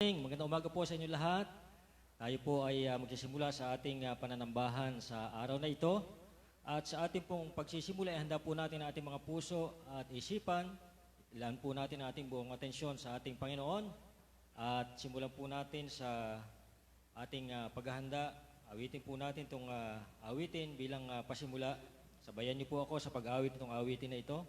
Magandang umaga po sa inyo lahat. Tayo po ay magsisimula sa ating pananambahan sa araw na ito. At sa ating pong pagsisimula, handa po natin ang ating mga puso at isipan. Ilan po natin ang ating buong atensyon sa ating Panginoon. At simulan po natin sa ating paghahanda. Awitin po natin itong awitin bilang pasimula. Sabayan niyo po ako sa pag-awit itong awitin na ito.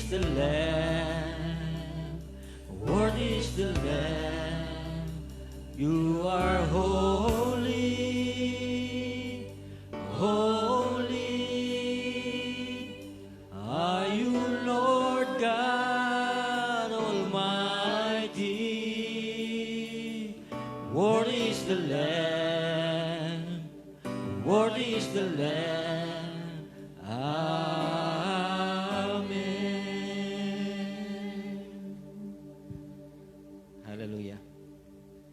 the Lamb, worthy is the Lamb. You are holy, holy. Are you Lord God Almighty? Worthy is the Lamb, worthy is the Lamb. Amen. Hallelujah.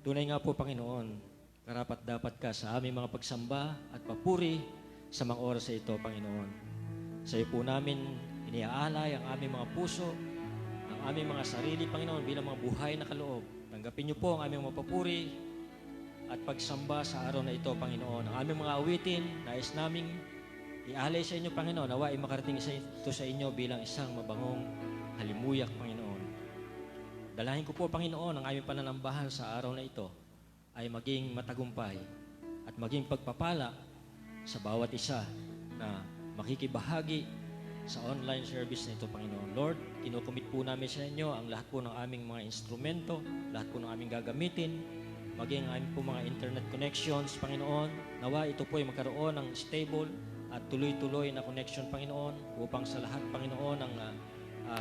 Tunay nga po, Panginoon, karapat dapat ka sa aming mga pagsamba at papuri sa mga oras sa ito, Panginoon. Sa iyo po namin iniaalay ang aming mga puso, ang aming mga sarili, Panginoon, bilang mga buhay na kaloob. Tanggapin niyo po ang aming mga papuri at pagsamba sa araw na ito, Panginoon. Ang aming mga awitin, nais naming ialay sa inyo, Panginoon. Nawa ay makarating ito sa inyo bilang isang mabangong halimuyak, Panginoon. Dalahin ko po, Panginoon, ang aming pananambahan sa araw na ito ay maging matagumpay at maging pagpapala sa bawat isa na makikibahagi sa online service na ito, Panginoon. Lord, kinukumit po namin sa inyo ang lahat po ng aming mga instrumento, lahat po ng aming gagamitin, maging ang aming po mga internet connections, Panginoon. Nawa ito po ay magkaroon ng stable at tuloy-tuloy na connection, Panginoon, upang sa lahat, Panginoon, ang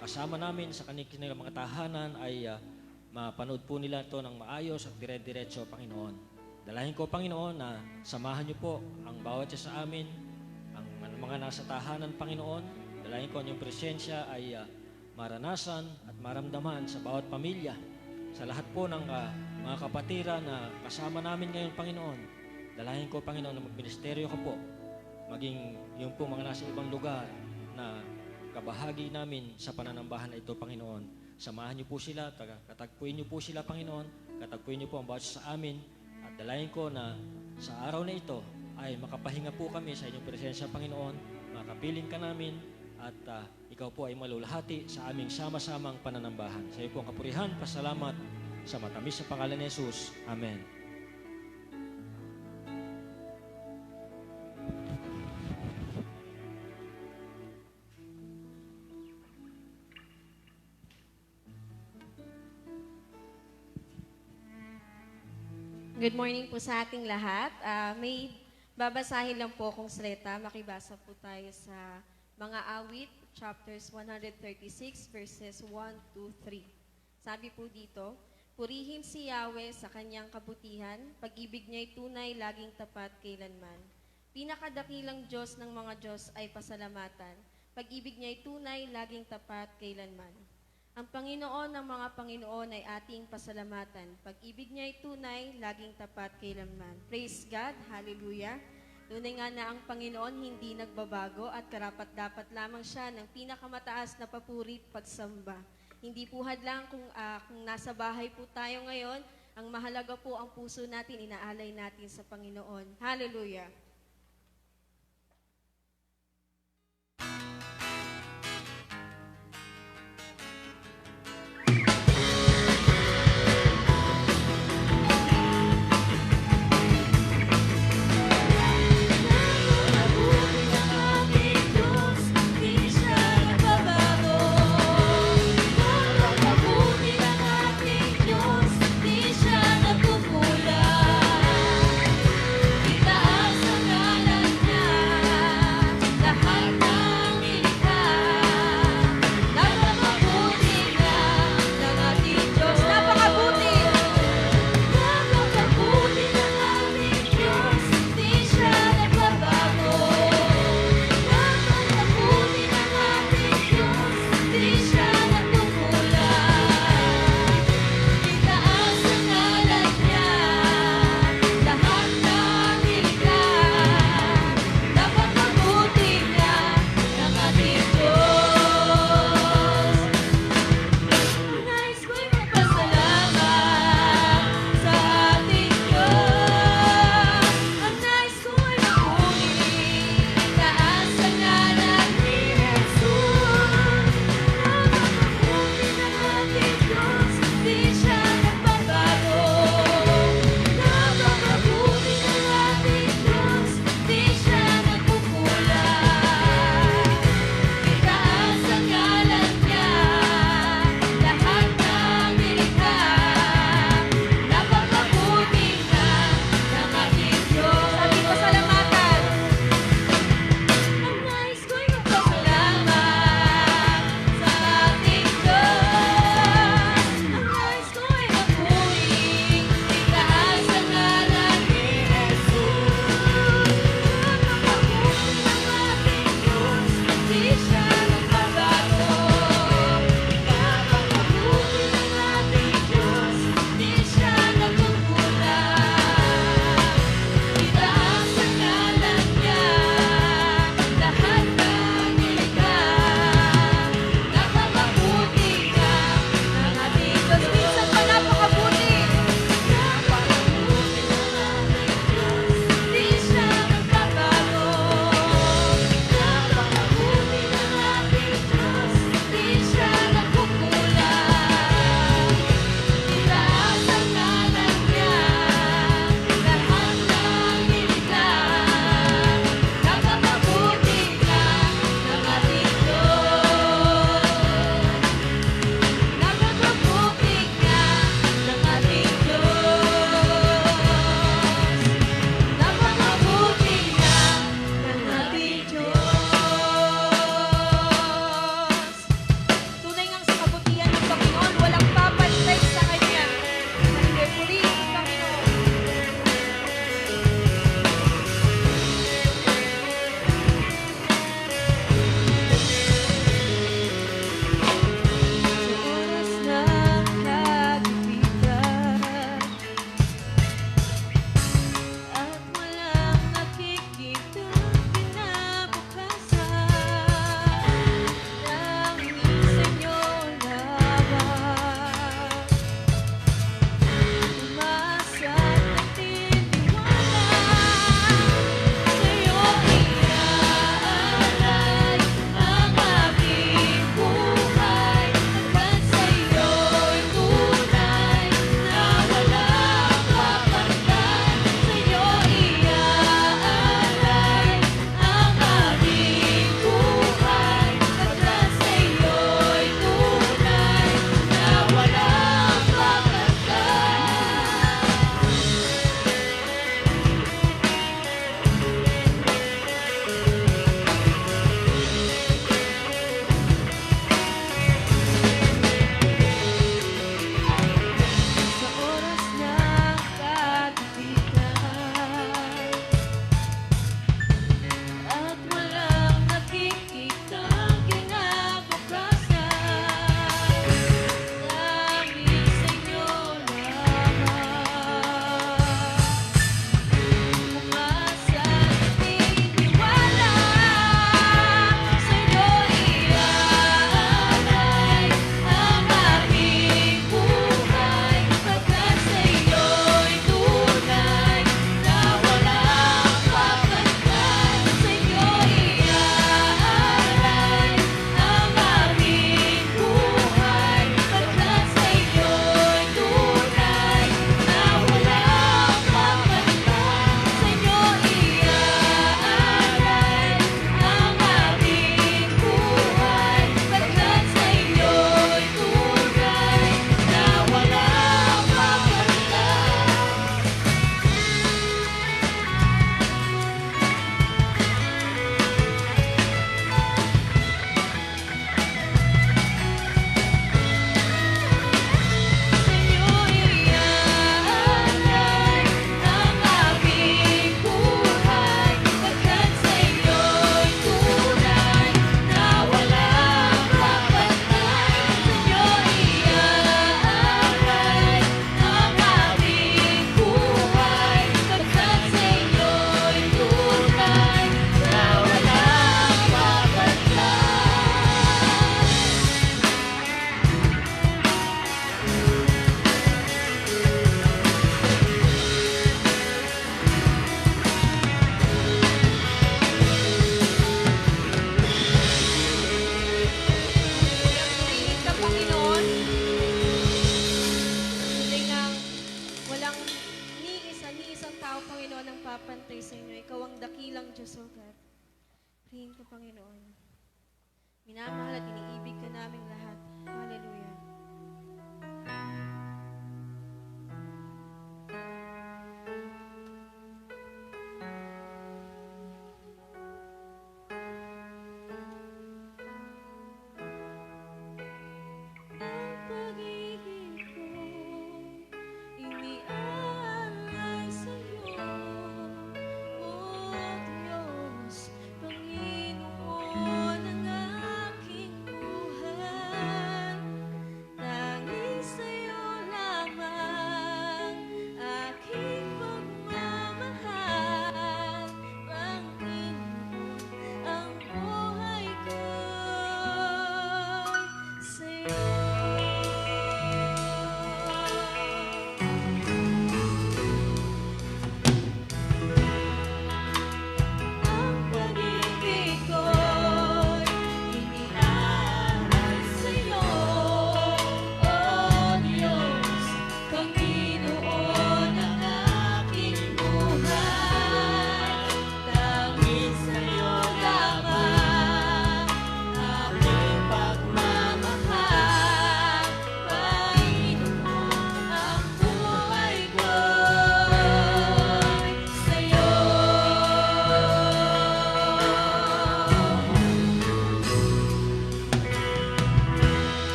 kasama namin sa kanilang mga tahanan ay mapanood po nila ito ng maayos at dire-diretso, Panginoon. Dalahin ko, Panginoon, na samahan niyo po ang bawat isa sa amin, ang mga nasa tahanan, Panginoon. Dalahin ko ang iyong presensya ay maranasan at maramdaman sa bawat pamilya, sa lahat po ng mga kapatira na kasama namin ngayon, Panginoon. Dalahin ko, Panginoon, na magministeryo ka po, maging yung po mga nasa ibang lugar na kabahagi namin sa pananambahan na ito, Panginoon. Samahan niyo po sila, katagpuin niyo po sila, Panginoon. Katagpuin niyo po ang bawat sa amin. At dalahin ko na sa araw na ito ay makapahinga po kami sa inyong presensya, Panginoon. Makapiling ka namin at ikaw po ay malulahati sa aming sama-samang pananambahan. Sa iyo po ang kapurihan, pasalamat sa matamis sa pangalan ni Jesus. Amen. Good morning po sa ating lahat. May babasahin lang po akong salita. Makibasa po tayo sa mga awit, chapters 136, verses 1 to 3. Sabi po dito, purihin si Yahweh sa kanyang kabutihan, pag-ibig niya'y tunay, laging tapat kailanman. Pinakadakilang Diyos ng mga Diyos ay pasalamatan, pag-ibig niya'y tunay, laging tapat kailanman. Ang Panginoon ng mga Panginoon ay ating pasalamatan. Pag-ibig niya ay tunay, laging tapat kailanman. Praise God, hallelujah. Tunay nga na ang Panginoon hindi nagbabago at karapat-dapat lamang siya ng pinakamataas na papuri at pagsamba. Hindi po hadlang kung nasa bahay po tayo ngayon, ang mahalaga po ang puso natin, inaalay natin sa Panginoon. Hallelujah. Itaas ang ka, Panginoon. Minamahal at iniibig ka naming lahat. Hallelujah. Ang pag-ibig ko iniaalay sa'yo, O Diyos, Panginoon ng aking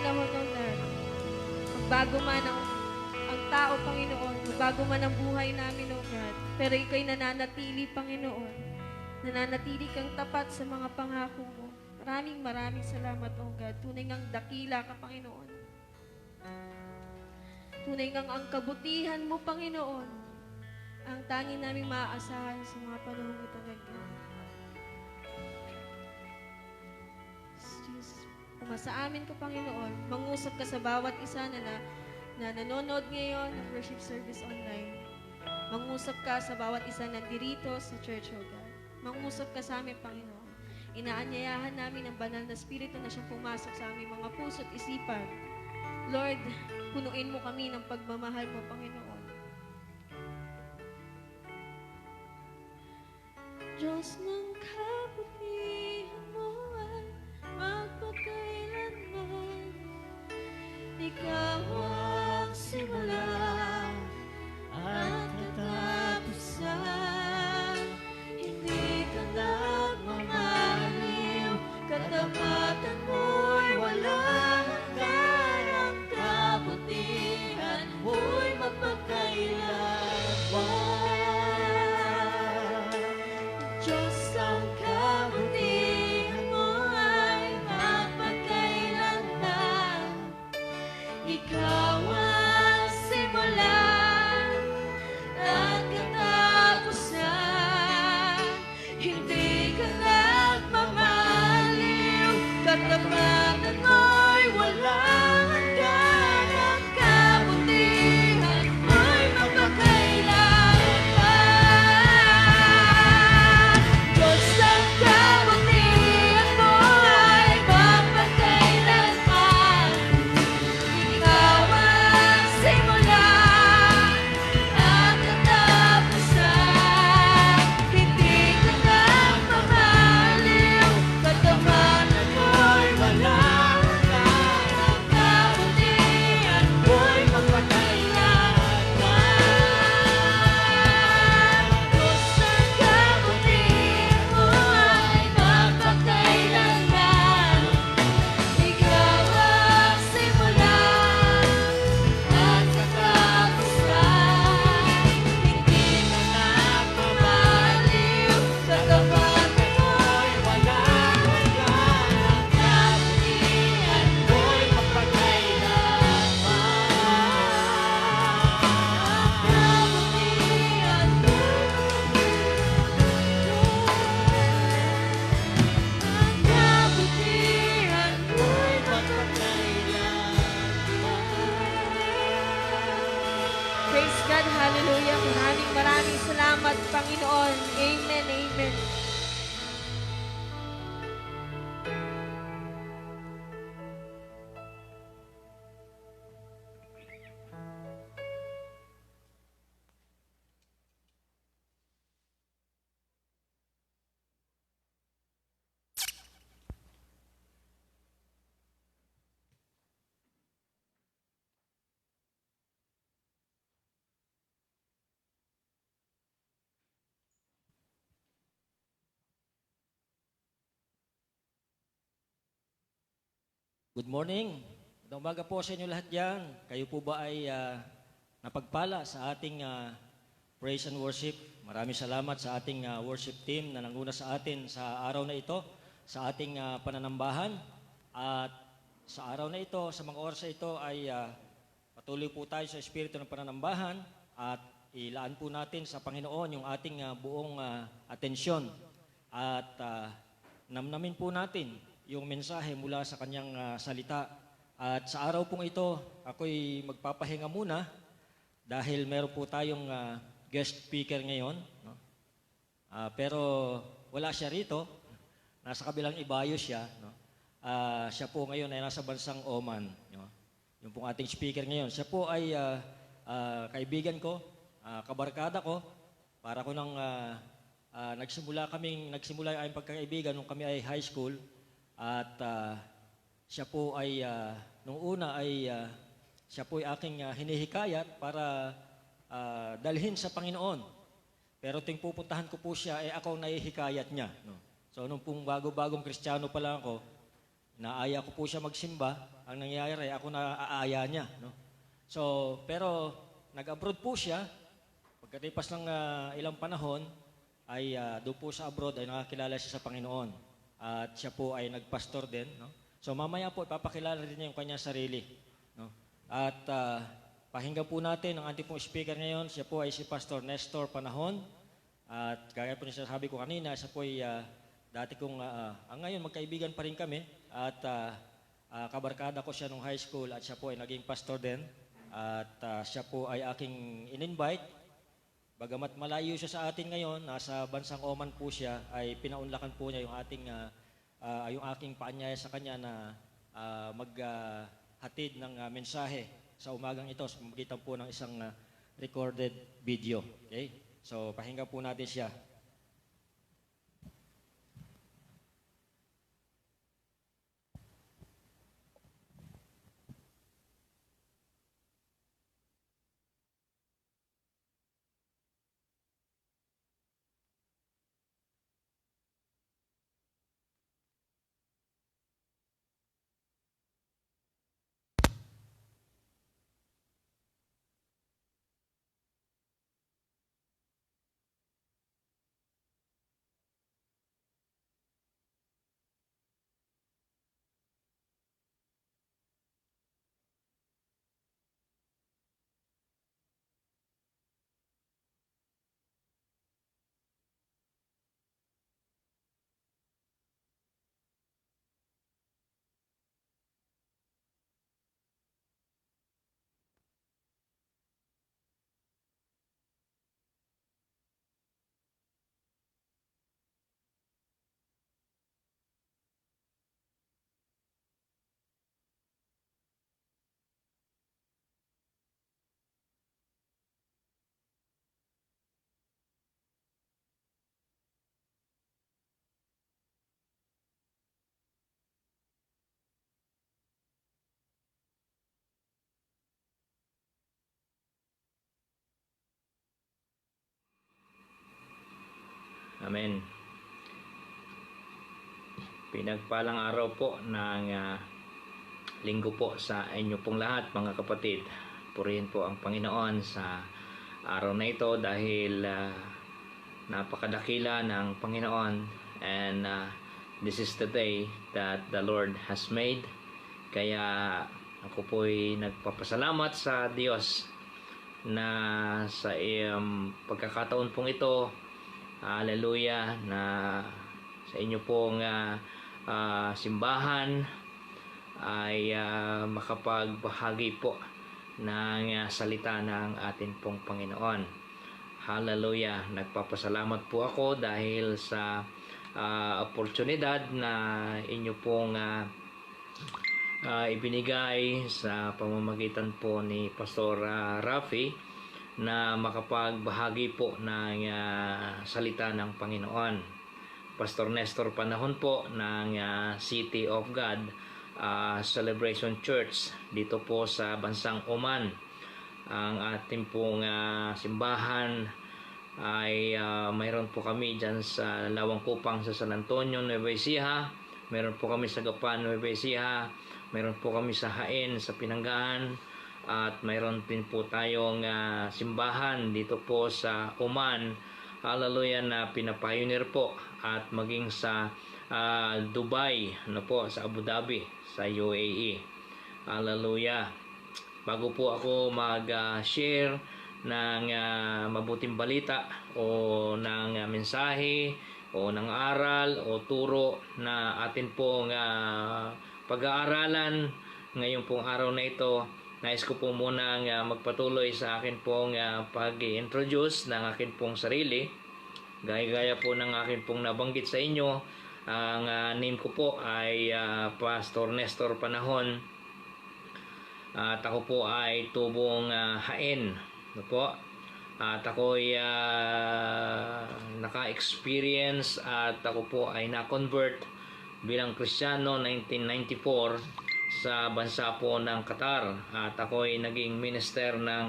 panahon, O Lord. Magbago man ang tao, Panginoon, magbago man ang buhay namin, O God. Pero ikaw'y nananatili, Panginoon. Nananatili kang tapat sa mga pangako mo. Maraming salamat, O God. Tunay ngang dakila ka, Panginoon. Tunay ngang ang kabutihan mo, Panginoon, ang tanging naming maaasahan sa mga panahon ito, God. Jesus, umasa amin ka, Panginoon. Mangusap ka sa bawat isa na nanonood ngayon ng worship service online. Mangusap ka sa bawat isa na dirito sa church, O God. Mangusap ka sa amin, Panginoon. Inaanyayahan namin ang banal na spirito na siyang pumasok sa aming mga puso at isipan. Lord, punuin mo kami ng pagmamahal mo, Panginoon. Diyos ng kabutihan mo ay magpakailanman. Ikaw ang simula at katapusan. Hindi ka nagmamaliw, katapatan mo'y walang hanggan. Ang kabutihan mo'y mapagkailanman. Diyos, ang kabutihan mo ay mapagkailanman. Ikaw ang simula at katapusan. Hindi ka nagmamaliw, katapatan mo'y walang hanggan. Ang kabutihan mo'y mapagkailanman. Diyos, ang kabutihan mo ay mapagkailanman. Ikaw ang simula at katapusan. Hindi ka nagmamaliw, katapatan mo'y walang hanggan. Ang kabutihan mo'y mapagkailanman. Diyos, ang kabutihan mo ay mapagkailanman. Ikaw ang simula at katapusan. Hindi ka nagmamaliw, katapatan mo'y walang hanggan. Ang kabutihan mo'y mapagkailanman. Praise God, hallelujah. Maraming salamat, Panginoon. Amen, amen. Good morning. Magandang umaga po sa inyo lahat dyan. Kayo po ba ay napagpala sa ating praise and worship? Maraming salamat sa ating worship team na nanguna sa atin sa araw na ito, sa ating pananambahan. At sa araw na ito, sa mga oras na ito ay patuloy po tayo sa espiritu ng pananambahan at ilaan po natin sa Panginoon yung ating buong atensyon. At namnamin po natin yung mensahe mula sa kanyang salita. At sa araw pong ito, ako'y magpapahinga muna dahil meron po tayong guest speaker ngayon. No? Pero wala siya rito. Nasa kabilang ibayo siya. No? Siya po ngayon ay nasa bansang Oman. No? Yung pong ating speaker ngayon. Siya po ay kaibigan ko, kabarkada ko. Para ko nang nagsimula yung aming pagkakaibigan nung kami ay high school. At siya po ay, nung una ay, siya po ay aking hinihikayat para dalhin sa Panginoon. Pero ting pupuntahan ko po siya, ako ang nahihikayat niya. No? So nung pong bago-bagong Kristiyano pa lang ako, naaya ko po siya magsimba. ang nangyayari, ako na aaya niya. No? So, pero nag-abroad po siya. Pagkatipas ng ilang panahon, ay doon po sa abroad ay nakakilala siya sa Panginoon. At siya po ay nagpastor din. No? So, mamaya po, ipapakilala rin niya yung kanyang sarili. No? At pakinggan po natin ang ating pong speaker ngayon. Siya po ay si Pastor Nestor Panahon. At gaya po niya sabi ko kanina, siya po ay dati kong, ngayon magkaibigan pa rin kami. At kabarkada ko siya nung high school at siya po ay naging pastor din. At siya po ay aking in-invite. Bagamat malayo siya sa atin ngayon, nasa bansang Oman po siya, ay pinaunlakan po niya yung aking paanyaya sa kanya na maghatid ng mensahe sa umagang ito sa pamamagitan po ng isang recorded video. Okay? So, pakinggan po natin siya. Amen. Pinagpalang araw po ng linggo po sa inyo pong lahat, mga kapatid. Purihin po ang Panginoon sa araw na ito dahil napakadakila ng Panginoon, and this is the day that the Lord has made. Kaya ako po'y nagpapasalamat sa Diyos na sa pagkakataon pong ito, hallelujah, na sa inyo pong simbahan ay makapagbahagi po ng salita ng ating pong Panginoon. Hallelujah. Nagpapasalamat po ako dahil sa oportunidad na inyo pong ibinigay sa pamamagitan po ni Pastor Rafi na makapagbahagi po ng salita ng Panginoon. Pastor Nestor Panahon po ng City of God Celebration Church dito po sa bansang Oman. Ang ating pong simbahan ay mayroon po kami dyan sa Lawang Kupang sa San Antonio, Nueva Ecija. Mayroon po kami sa Gapan, Nueva Ecija. Mayroon po kami sa Jaén, sa Pinanggaan. At mayroon din po tayong simbahan dito po sa Oman. Hallelujah, na pinapioneer po, at maging sa Dubai, po, sa Abu Dhabi, sa UAE. Hallelujah. Bago po ako mag-share ng mabuting balita o ng mensahe o ng aral o turo na atin pong pag-aaralan ngayong pong araw na ito, nais ko po muna magpatuloy sa akin pong pag-introduce ng akin pong sarili. Gaya-gaya po ng akin pong nabanggit sa inyo, ang name ko po ay Pastor Nestor Panahon. At ako po ay tubong Jaén. Po? At ako ay naka-experience at ako po ay na-convert bilang Kristiyano 1994 sa bansa po ng Qatar. At ako ay naging minister ng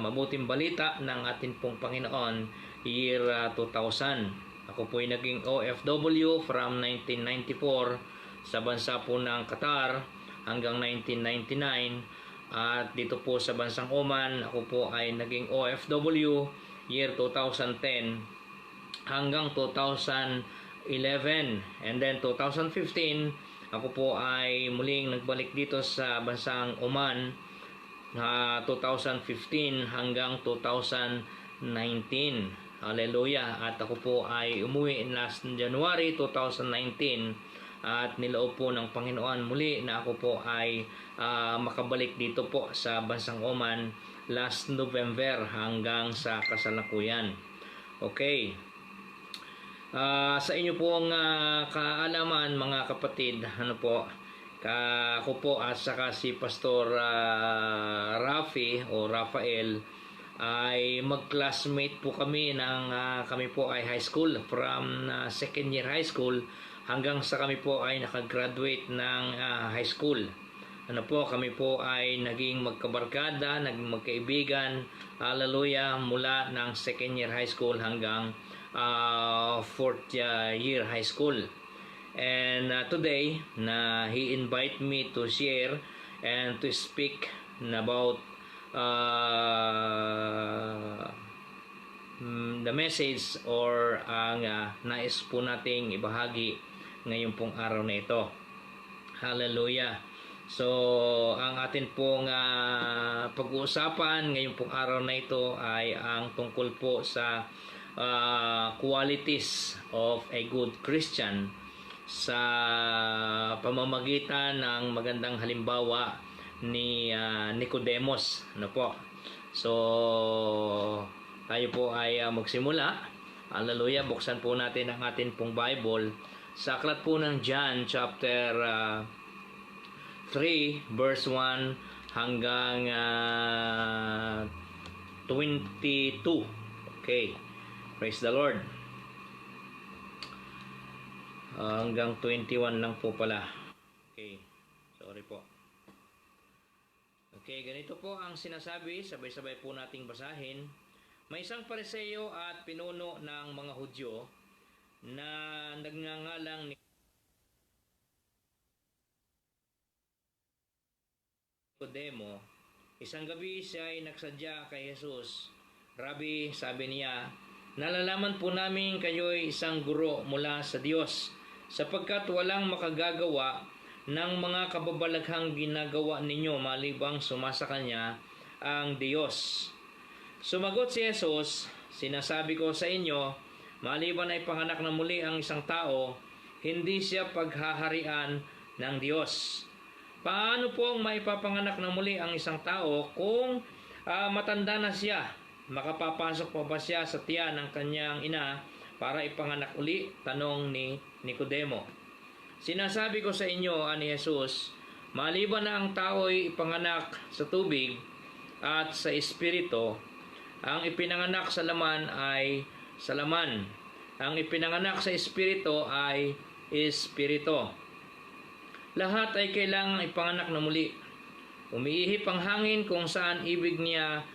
mabuting balita ng ating pong Panginoon year 2000. Ako po ay naging OFW from 1994 sa bansa po ng Qatar. hanggang 1999. At dito po sa bansang Oman, ako po ay naging OFW year 2010 hanggang 2011. And then 2015, ako po ay muling nagbalik dito sa bansang Oman 2015 hanggang 2019. Hallelujah. At ako po ay umuwi last January 2019 at niloob po ng Panginoon muli na ako po ay makabalik dito po sa bansang Oman last November hanggang sa kasalukuyan. Okay. Sa inyo pong kaalaman mga kapatid, ako po at saka si Pastor Rafi o Rafael ay mag-classmate po kami kami po ay high school from second year high school hanggang sa kami po ay nakagraduate ng high school. Kami po ay naging magkabarkada, naging magkaibigan, hallelujah, mula ng second year high school hanggang fourth year high school. And today, he invite me to share and to speak about the message or ang nais po nating ibahagi ngayon pong araw na ito. Hallelujah. So, ang atin pong pag-uusapan ngayong pong araw na ito ay ang tungkol po sa qualities of a good Christian sa pamamagitan ng magandang halimbawa ni Nicodemus. So, tayo po ay magsimula. Hallelujah. Buksan po natin ang atin pong Bible sa aklat po ng John chapter 3 verse 1 hanggang 22. Okay. Praise the Lord. Hanggang 21 lang po pala. Okay. Sorry po. Okay, ganito po ang sinasabi. Sabay-sabay po nating basahin. May isang Pariseo at pinuno ng mga Hudyo na nagngangalang Nicodemo. Isang gabi siya ay nagsadya kay Jesus. Rabbi, sabi niya, nalalaman po namin kayo'y isang guro mula sa Diyos, sapagkat walang makagagawa ng mga kababalaghang ginagawa ninyo malibang sumasa kanya ang Diyos. Sumagot si Jesus, sinasabi ko sa inyo, maliban ay panganak na muli ang isang tao, hindi siya paghaharian ng Diyos. Paano pong maipapanganak na muli ang isang tao kung matanda na siya? Makapapasok pa ba siya sa tiyan ng kanyang ina para ipanganak uli? Tanong ni Nicodemo. Sinasabi ko sa inyo, ani Jesus, maliban na ang tao'y ipanganak sa tubig at sa espiritu, ang ipinanganak sa laman ay sa laman. Ang ipinanganak sa espiritu ay espiritu. Lahat ay kailangang ipanganak na muli. Umiihip ang hangin kung saan ibig niya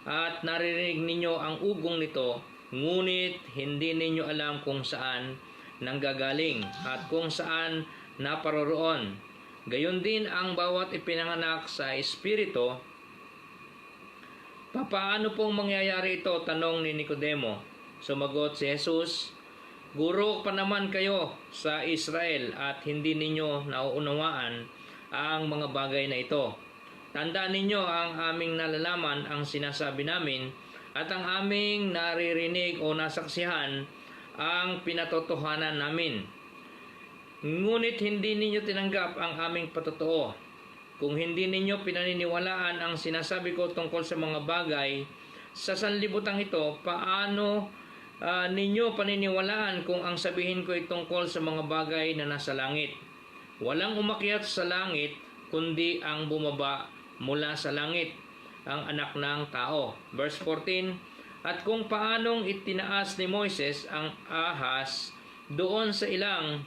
at naririnig ninyo ang ugong nito, ngunit hindi ninyo alam kung saan nanggagaling at kung saan naparoroon. Gayon din ang bawat ipinanganak sa espiritu. Papaano pong mangyayari ito? Tanong ni Nicodemo. Sumagot si Jesus, Guro pa naman kayo sa Israel at hindi ninyo nauunawaan ang mga bagay na ito. Tandaan ninyo ang aming nalalaman, ang sinasabi namin, at ang aming naririnig o nasaksihan ang pinatotohanan namin. Ngunit hindi ninyo tinanggap ang aming patotoo. Kung hindi ninyo pinaniniwalaan ang sinasabi ko tungkol sa mga bagay sa sanlibutan ito, paano ninyo paniniwalaan kung ang sabihin ko ay tungkol sa mga bagay na nasa langit? Walang umakyat sa langit, kundi ang bumaba mula sa langit, ang anak ng tao. Verse 14, at kung paanong itinaas ni Moises ang ahas doon sa ilang,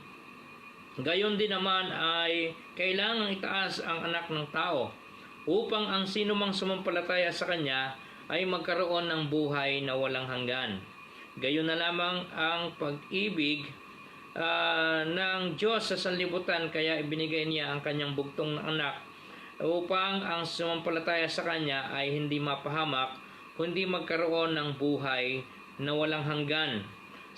gayon din naman ay kailangang itaas ang anak ng tao, upang ang sinumang sumampalataya sa kanya ay magkaroon ng buhay na walang hanggan. Gayon na lamang ang pag-ibig ng Diyos sa sanlibutan, kaya ibinigay niya ang kanyang bugtong na anak upang ang sumampalataya sa kanya ay hindi mapahamak, kundi magkaroon ng buhay na walang hanggan.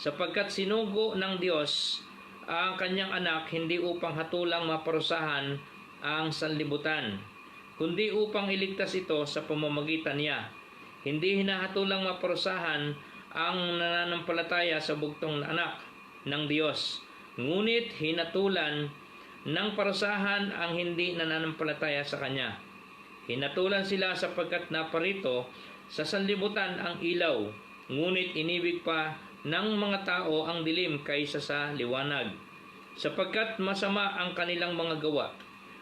Sapagkat sinugo ng Diyos ang kanyang anak hindi upang hatulang maparusahan ang sanlibutan, kundi upang iligtas ito sa pamamagitan niya. Hindi hinahatulang maparusahan ang nananampalataya sa bugtong na anak ng Diyos, ngunit hinatulan ng parusahan ang hindi nananampalataya sa Kanya. Hinatulan sila sapagkat naparito sa sanlibutan ang ilaw, ngunit inibig pa ng mga tao ang dilim kaysa sa liwanag, sapagkat masama ang kanilang mga gawa.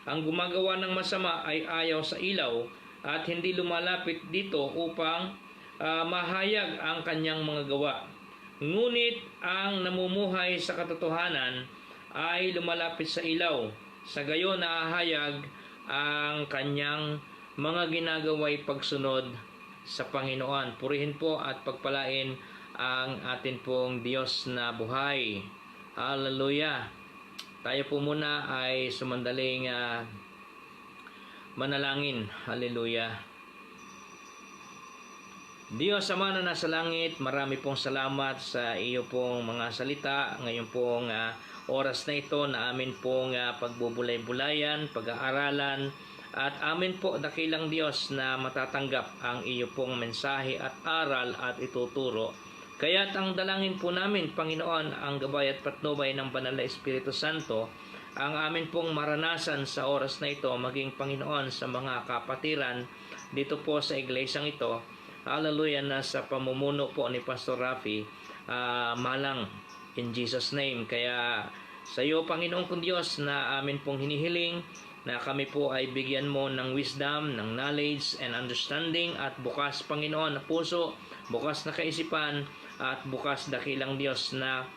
Ang gumagawa ng masama ay ayaw sa ilaw at hindi lumalapit dito upang mahayag ang kanyang mga gawa. Ngunit ang namumuhay sa katotohanan ay lumalapit sa ilaw, sa gayon nahahayag ang kanyang mga ginagaway pagsunod sa Panginoon. Purihin po at pagpalain ang atin pong Diyos na buhay. Hallelujah! Tayo po muna ay sumandaling manalangin. Hallelujah! Diyos Ama na nasa langit, marami pong salamat sa iyo pong mga salita. Ngayon pong oras na ito na amin pong pagbubulay-bulayan, pag-aaralan, at amin po dakilang Diyos na matatanggap ang iyo pong mensahe at aral at ituturo. Kaya't ang dalangin po namin, Panginoon, ang gabay at patnubay ng Banal na Espiritu Santo, ang amin pong maranasan sa oras na ito, maging Panginoon sa mga kapatiran dito po sa iglesyang ito. Hallelujah, na sa pamumuno po ni Pastor Rafi, malang in Jesus name. Kaya sa iyo, Panginoon kong Diyos, na amin pong hinihiling na kami po ay bigyan mo ng wisdom, ng knowledge and understanding, at bukas, Panginoon, na puso, bukas na kaisipan, at bukas dakilang Diyos na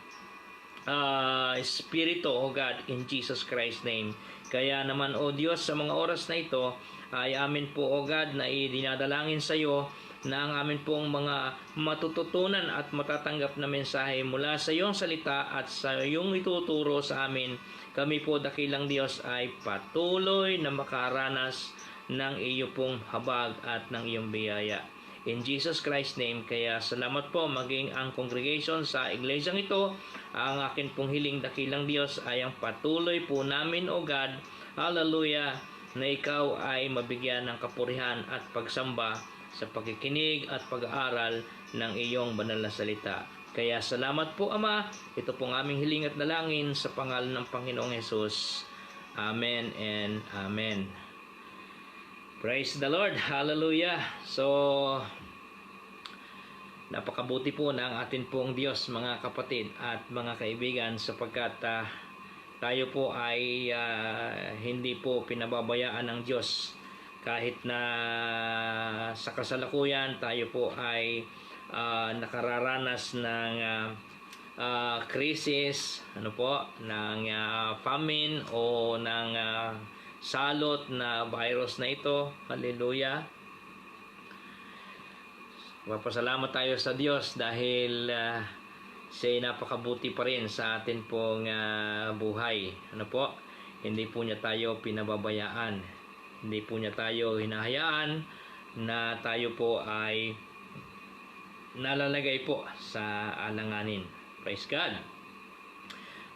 Espiritu, O God, in Jesus Christ's name. Kaya naman, O Diyos, sa mga oras na ito, ay amin po, O God, na idinadalangin sa iyo na ang amin pong mga matututunan at matatanggap na mensahe mula sa iyong salita at sa iyong ituturo sa amin, kami po dakilang Diyos ay patuloy na makaranas ng iyo pong habag at ng iyong biyaya. In Jesus Christ's name, kaya salamat po maging ang congregation sa iglesyang ito. Ang akin pong hiling dakilang Diyos ay ang patuloy po namin, O God, hallelujah, na ikaw ay mabigyan ng kapurihan at pagsamba sa pagkikinig at pag-aaral ng iyong banal na salita. Kaya salamat po, Ama. Ito pong aming hiling at dalangin sa pangalan ng Panginoong Hesus. Amen and Amen. Praise the Lord. Hallelujah. So, napakabuti po ng atin pong Diyos, mga kapatid at mga kaibigan, sapagkat tayo po ay hindi po pinababayaan ng Diyos. Kahit na sa kasalukuyan tayo po ay nakararanas ng krisis, ng famine o ng salot na virus na ito. Hallelujah. Magpasalamat tayo sa Diyos dahil siya'y napakabuti pa rin sa atin pong buhay. Hindi po niya tayo pinababayaan. Hindi po niya tayo hinahayaan na tayo po ay nalalagay po sa alanganin. Praise God.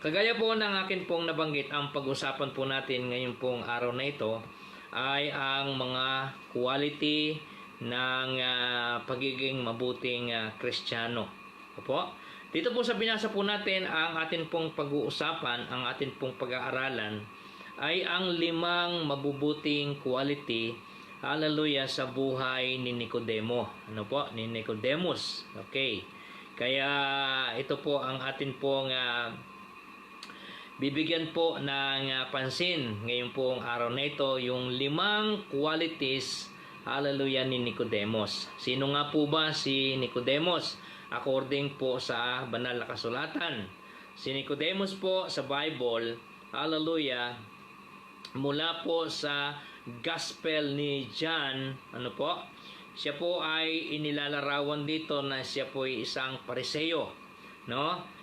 Kagaya po ng akin pong nabanggit, ang pag-usapan po natin ngayon pong araw na ito ay ang mga quality ng pagiging mabuting Kristiyano. Dito po sa binasa po natin, ang atin pong pag-uusapan, ang atin pong pag-aaralan ay ang 5 mabubuting quality, hallelujah, sa buhay ni Nicodemo. Ni Nicodemus. Okay. Kaya ito po ang atin pong bibigyan po ng pansin ngayon pong araw na ito, yung 5 qualities, hallelujah, ni Nicodemus. Sino nga po ba si Nicodemus? According po sa banal na kasulatan, si Nicodemus po sa Bible, hallelujah, mula po sa Gospel ni John, siya po ay inilalarawan dito na siya po ay isang Pariseo,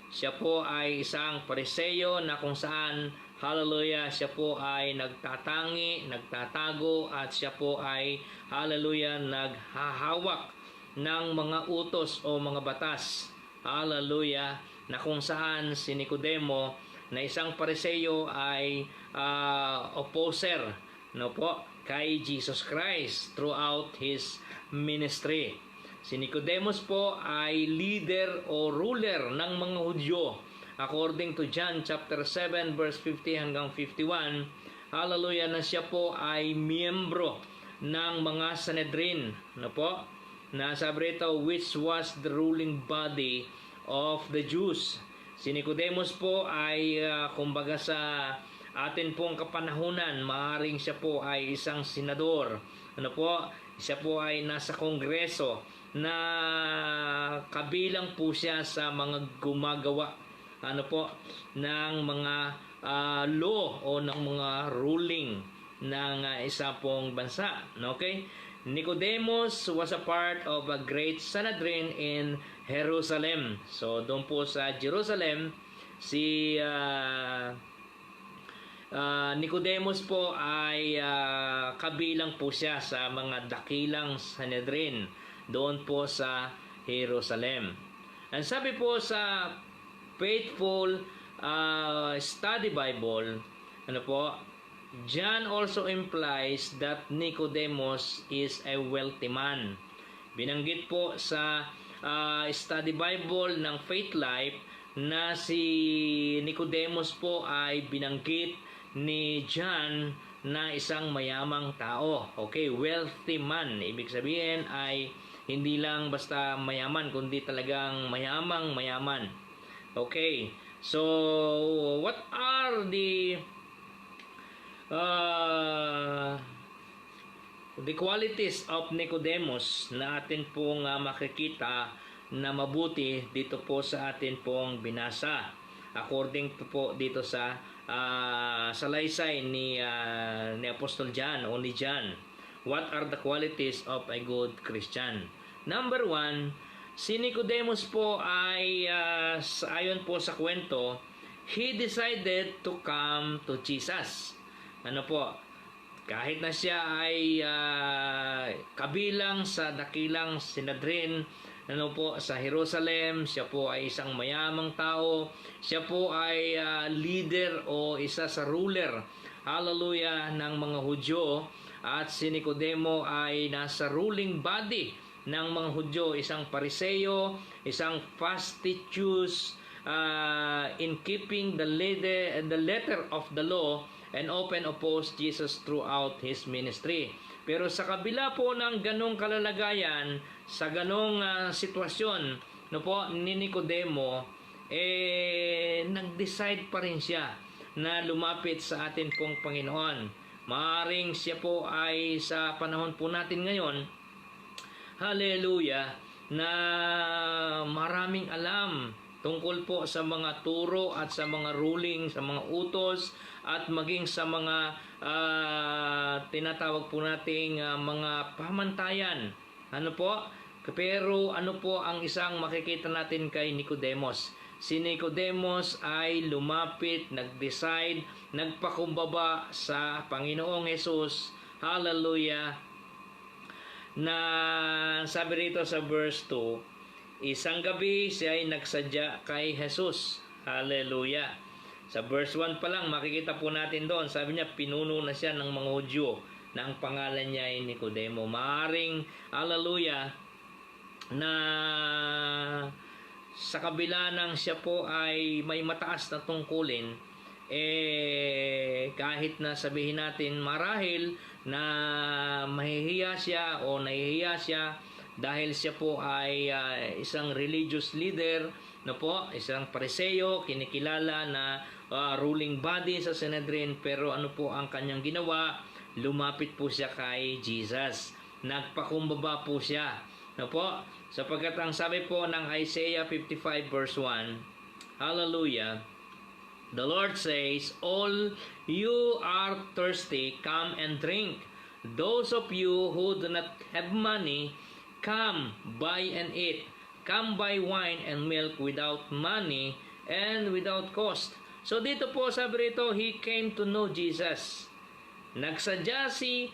siya po ay isang Pariseo na kung saan, hallelujah, siya po ay nagtatangi, nagtatago, at siya po ay, hallelujah, naghahawak ng mga utos o mga batas. Hallelujah, na kung saan si Nicodemo na isang Pariseo ay opposer, no po, kay Jesus Christ throughout his ministry. Si Nicodemus po ay leader o ruler ng mga Hudyo. According to John chapter 7 verse 50 hanggang 51, hallelujah, na siya po ay miyembro ng mga Sanhedrin, no po, na sabi rito, which was the ruling body of the Jews. Si Nicodemus po ay kumbaga sa atin pong kapanahunan, maaaring siya po ay isang senador. Ano po? Siya po ay nasa kongreso na kabilang po siya sa mga gumagawa ng mga law o ng mga ruling ng isa pong bansa. Okay? Nicodemus was a part of a great Sanhedrin in Jerusalem. So, doon po sa Jerusalem, si Nicodemus po ay kabilang po siya sa mga dakilang Sanhedrin doon po sa Jerusalem. Ang sabi po sa Faithful Study Bible, ano po, John also implies that Nicodemus is a wealthy man. Binanggit po sa Study Bible ng Faith Life na si Nicodemus po ay binanggit ni John na isang mayamang tao. Okay, wealthy man. Ibig sabihin ay hindi lang basta mayaman, kundi talagang mayaman. Okay, so what are the qualities of Nicodemus na atin pong makikita na mabuti dito po sa atin pong binasa according to po dito sa salaysay ni Apostol John o ni John. What are the qualities of a good Christian? Number 1, si Nicodemus po ay ayon po sa kwento, he decided to come to Jesus. Ano po, kahit na siya ay kabilang sa dakilang Sanhedrin, ano po, sa Jerusalem, siya po ay isang mayamang tao, siya po ay leader o isa sa ruler, hallelujah, ng mga Hudyo, at si Nicodemo ay nasa ruling body ng mga Hudyo, isang Pariseo, isang fastidious in keeping the letter of the law, and open opposed Jesus throughout his ministry. Pero sa kabila po ng ganong kalalagayan, sa ganong sitwasyon, no po, ni Nicodemo, nag-decide pa rin siya na lumapit sa atin pong Panginoon. Maaring siya po ay sa panahon po natin ngayon, hallelujah, na maraming alam tungkol po sa mga turo at sa mga ruling, sa mga utos, at maging sa mga tinatawag po nating mga pamantayan. Ano po? Pero ano po ang isang makikita natin kay Nicodemus? Si Nicodemus ay lumapit, nag-decide, nagpakumbaba sa Panginoong Jesus. Hallelujah! Na sabi rito sa verse 2, isang gabi siya ay nagsadya kay Jesus. Hallelujah! Sa verse 1 pa lang, makikita po natin doon, sabi niya, pinuno na siya ng mga Hudyo na ang pangalan niya ay Nicodemo. Maaring, hallelujah, na sa kabila ng siya po ay may mataas na tungkulin, kahit na sabihin natin marahil na mahihiya siya o nahihiya siya dahil siya po ay isang religious leader, no po, isang Pariseo, kinikilala na ruling body sa Sanhedrin, pero ano po ang kanyang ginawa? Lumapit po siya kay Jesus. Nagpakumbaba po siya, no po, sapagkat ang sabi po ng Isaiah 55 verse 1, hallelujah, the Lord says, all you are thirsty, come and drink. Those of you who do not have money, come, buy and eat. Come buy wine and milk without money, and without cost. So dito po sabi rito, he came to know Jesus. Nagsadya si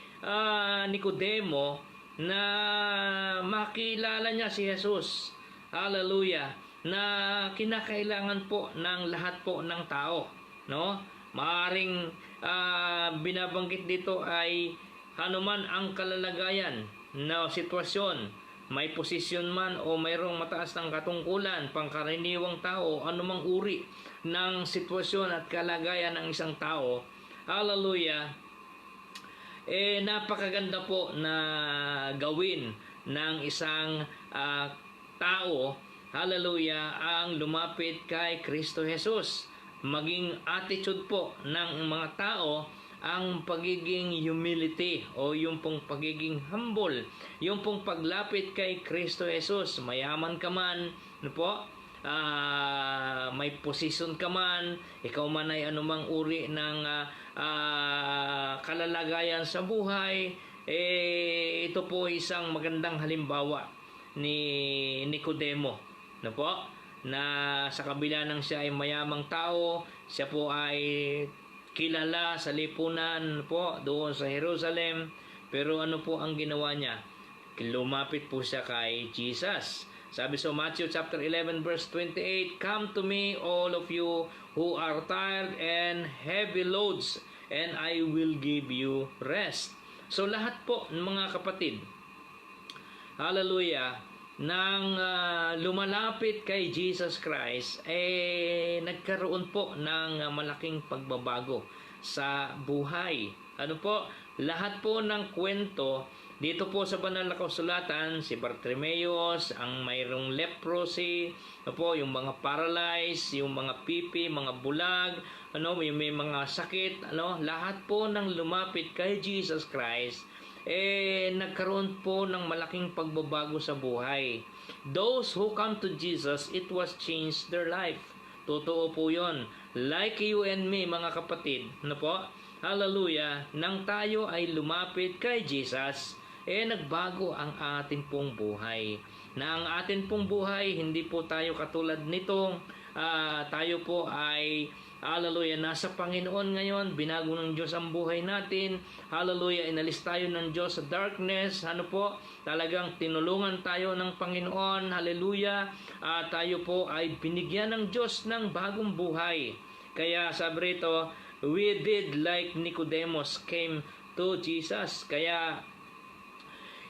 Nicodemo na makilala niya si Jesus. Hallelujah. Na kinakailangan po ng lahat po ng tao, no? Maaring binabanggit dito ay anuman ang kalalagayan na sitwasyon, may posisyon man o mayroong mataas ng katungkulan, pangkaraniwang tao, anumang uri ng sitwasyon at kalagayan ng isang tao. Hallelujah. Napakaganda po na gawin ng isang tao, hallelujah, ang lumapit kay Kristo Jesus. Maging attitude po ng mga tao ang pagiging humility o yung pong pagiging humble, yung pong paglapit kay Kristo Jesus. Mayaman ka man, ano po, may posisyon ka man, ikaw man ay anumang uri ng kalalagayan sa buhay, ito po isang magandang halimbawa ni Nicodemo, no po, na sa kabila ng siya ay mayamang tao, siya po ay kilala sa lipunan po doon sa Jerusalem, pero ano po ang ginawa niya? Lumapit po siya kay Jesus. Sabi sa Matthew chapter 11 verse 28, "Come to me all of you who are tired and heavy loads, and I will give you rest." So lahat po mga kapatid, hallelujah, nang lumalapit kay Jesus Christ, nagkaroon po ng malaking pagbabago sa buhay. Ano po? Lahat po ng kwento dito po sa banal na kasulatan, si Bartimeus, ang mayroong leprosy, ano po, yung mga paralyzed, yung mga pipi, mga bulag, ano, yung may mga sakit, ano, lahat po ng lumapit kay Jesus Christ, nagkaroon po ng malaking pagbabago sa buhay. Those who come to Jesus, it was changed their life. Totoo po yun. Like you and me, mga kapatid, ano po? Hallelujah, nang tayo ay lumapit kay Jesus, nagbago ang ating pong buhay. Na ang ating pong buhay, hindi po tayo katulad nitong tayo po ay, hallelujah, nasa Panginoon ngayon, binago ng Diyos ang buhay natin. Hallelujah, inalis tayo ng Diyos sa darkness. Ano po, talagang tinulungan tayo ng Panginoon. Hallelujah, tayo po ay binigyan ng Diyos ng bagong buhay. Kaya sabi rito, we did like Nicodemus came to Jesus. Kaya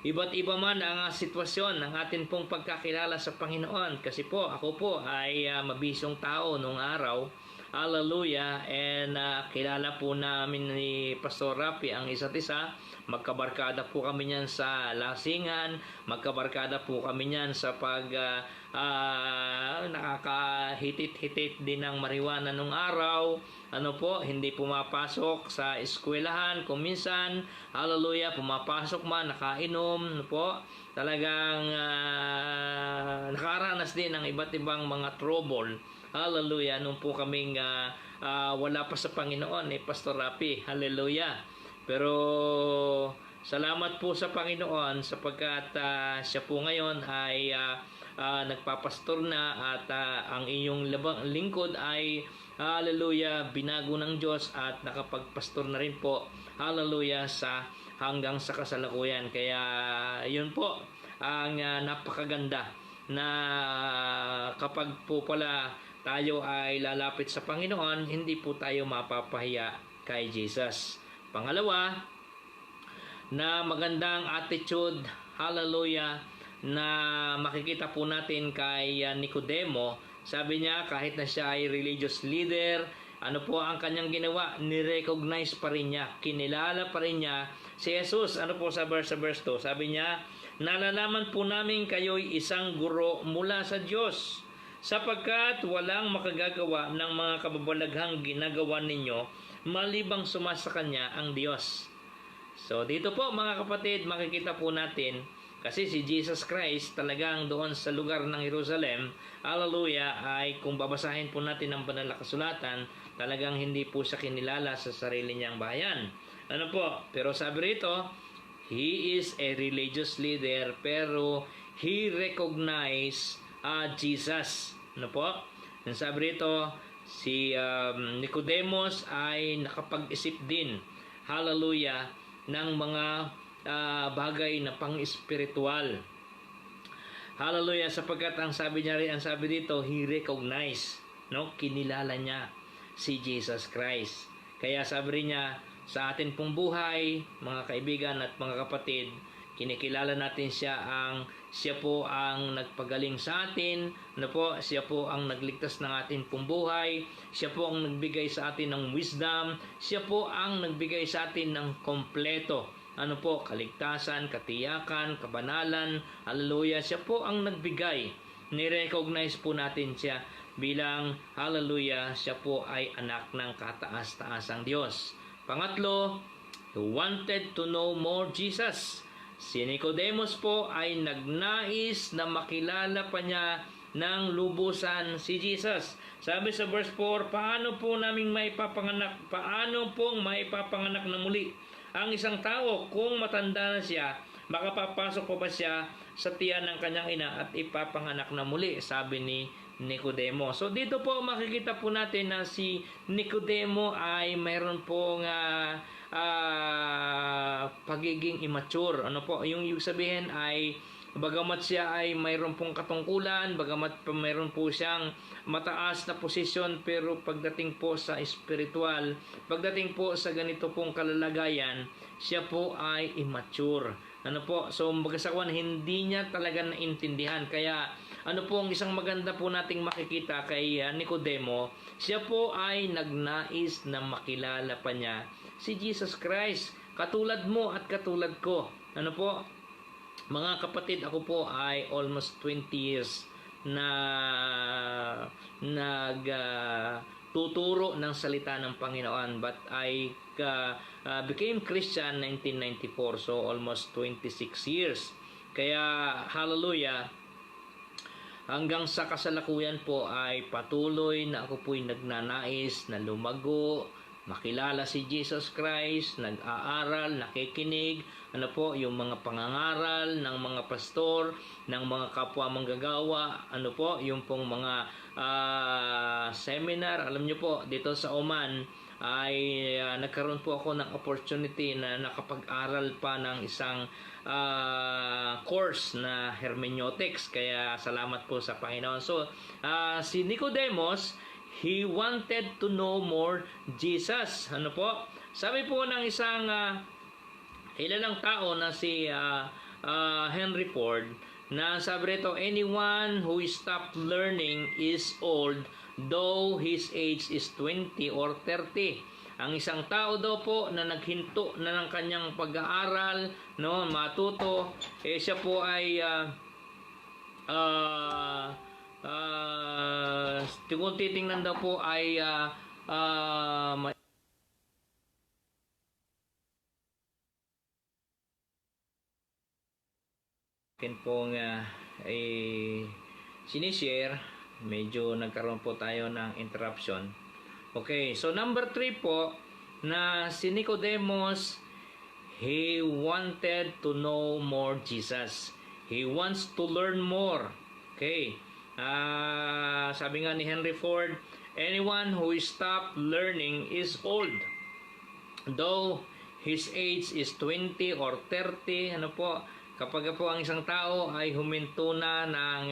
iba't iba man ang sitwasyon ng atin pong pagkakilala sa Panginoon. Kasi po, ako po ay mabisyong tao nung araw. Hallelujah. And kilala po namin ni Pastor Rafi ang isa't isa. Magkabarkada po kami niyan sa lasingan. Magkabarkada po kami niyan sa pag nakakahitit-hitit din ng marijuana nung araw. Ano po, hindi pumapasok sa eskwelahan kung minsan. Hallelujah, pumapasok man, nakainom. Ano po, talagang nakaranas din ng iba't ibang mga trouble. Hallelujah, nung po kaming wala pa sa Panginoon, Pastor Rafi. Hallelujah. Pero salamat po sa Panginoon sapagkat siya po ngayon ay nagpapastor na at ang inyong lingkod ay, hallelujah, binago ng Diyos at nakapagpastor na rin po, hallelujah, hanggang sa kasalukuyan. Kaya yun po ang napakaganda na kapag po pala tayo ay lalapit sa Panginoon, hindi po tayo mapapahiya kay Jesus. Pangalawa, na magandang attitude, hallelujah, na makikita po natin kay Nicodemo. Sabi niya, kahit na siya ay religious leader, ano po ang kanyang ginawa? Nirecognize pa rin niya, kinilala pa rin niya si Jesus. Ano po sa verse 2? Sabi niya, nalalaman po namin kayo'y isang guro mula sa Diyos, sapagkat walang makagagawa ng mga kababalaghang ginagawa ninyo malibang sumasa Kanya ang Diyos. So dito po mga kapatid, makikita po natin, kasi si Jesus Christ talagang doon sa lugar ng Jerusalem, hallelujah, ay kung babasahin po natin ang banal na kasulatan, talagang hindi po siya kinilala sa sarili niyang bayan. Ano po? Pero sabi rito, he is a religious leader, pero he recognized Jesus. Ano po? Ang sabi rito, si Nicodemus ay nakapag-isip din, hallelujah, ng mga bagay na pang-espiritual. Hallelujah, sapagkat ang sabi niya rin, ang sabi dito, he recognized, no? Kinilala niya si Jesus Christ. Kaya sabi rin niya, sa atin pong buhay, mga kaibigan at mga kapatid, kinikilala natin siya po ang nagpagaling sa atin, ano po, siya po ang nagligtas ng atin pong buhay, siya po ang nagbigay sa atin ng wisdom, siya po ang nagbigay sa atin ng kompleto. Ano po, kaligtasan, katiyakan, kabanalan, hallelujah, siya po ang nagbigay. Ni-recognize po natin siya bilang, hallelujah, siya po ay anak ng kataas-taasang Diyos. Pangatlo, he wanted to know more Jesus. Si Nicodemus po ay nagnais na makilala pa niya ng lubusan si Jesus. Sabi sa verse 4, paano pong maipapanganak na muli ang isang tao kung matanda na siya? Makapapasok pa ba siya sa tiyan ng kanyang ina at ipapanganak na muli? Sabi ni Nicodemo. So dito po makikita po natin na si Nicodemo ay mayroon pong pagiging immature. Ano po? Yung ibig sabihin ay bagamat siya ay mayroon pong katungkulan, bagamat mayroon po siyang mataas na posisyon, pero pagdating po sa spiritual, pagdating po sa ganito pong kalalagayan, siya po ay immature. Ano po? So magkasakuan, hindi niya talaga naintindihan. Kaya ano po ang isang maganda po nating makikita kay Nicodemo, siya po ay nagnais na makilala pa niya si Jesus Christ, katulad mo at katulad ko. Ano po? Mga kapatid, ako po ay almost 20 years na tuturo ng salita ng Panginoon, but I became Christian 1994, so almost 26 years. Kaya hallelujah, hanggang sa kasalukuyan po ay patuloy na ako po'y nagnanais na lumago, makilala si Jesus Christ, nag-aaral, nakikinig, ano po, yung mga pangangaral ng mga pastor, ng mga kapwa manggagawa, ano po, yung pong mga seminar. Alam niyo po, dito sa Oman ay nagkaroon po ako ng opportunity na nakapag-aral pa ng isang course na hermeneutics. Kaya salamat po sa Panginoon. So, si Nicodemus, he wanted to know more Jesus. Ano po? Sabi po ng isang kilalang tao na si Henry Ford, na sabi rito, anyone who stopped learning is old, though his age is 20 or 30. Ang isang tao daw po na naghinto na ng kanyang pag-aaral, no, matuto, siya po ay kung titingnan daw po ay pong sinishare, medyo nagkaroon po tayo ng interruption. Okay, so number 3 po, na si Nicodemus, he wanted to know more Jesus. He wants to learn more. Okay, sabi nga ni Henry Ford, anyone who stopped learning is old, though his age is 20 or 30. Ano po, kapag po ang isang tao ay huminto na ng